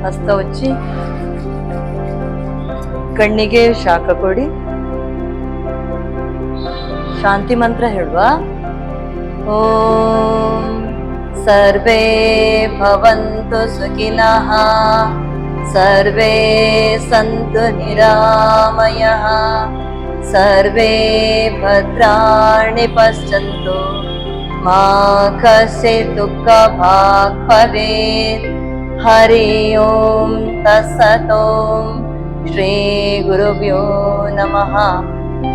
ಹಸ್ತ ಉಜ್ಜಿ ಕಣ್ಣಿಗೆ ಶಾಖ ಕೊಡಿ. ಶಾಂತಿ ಮಂತ್ರ ಹೇಳುವ. ಓಂ ಸರ್ವೇ ಭವಂತು ಸುಖಿನಃ ಸರ್ವೇ ಸಂತು ನಿರಾಮಯಃ ಸರ್ವೇ ಭದ್ರಾಣಿ ಪಶ್ಯಂತು ಮಾ ಕಶ್ಚಿತ್ ದುಃಖ ಭಾಗ್ ಭವೇತ್. ಹರಿ ಓಂ ತತ್ಸತ್. ಓಂ ಶ್ರೀ ಗುರುಭ್ಯೋ ನಮಃ.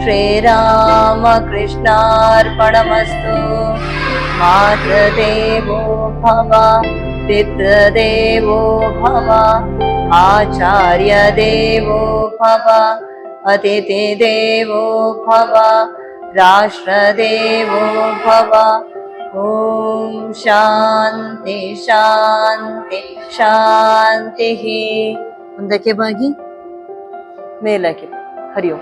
ಶ್ರೀರಾಮಕೃಷ್ಣಾರ್ಪಣಮಸ್ತು. ಮಾತೃದೇವೋ ಭವ ಪಿತೃದೇವೋ ಭವ ಆಚಾರ್ಯ ದೇವೋ ಭವ ಅತಿಥಿ ದೇವೋ ಭವ ರಾಷ್ಟ್ರದೇವೋ ಭವ. ಓಂ ಶಾಂತಿ ಶಾಂತಿ ಶಾಂತಿ. ಮುಂದಕ್ಕೆ ಬಾಗಿ ಮೇಲಕ್ಕೆ. ಹರಿ ಓಂ.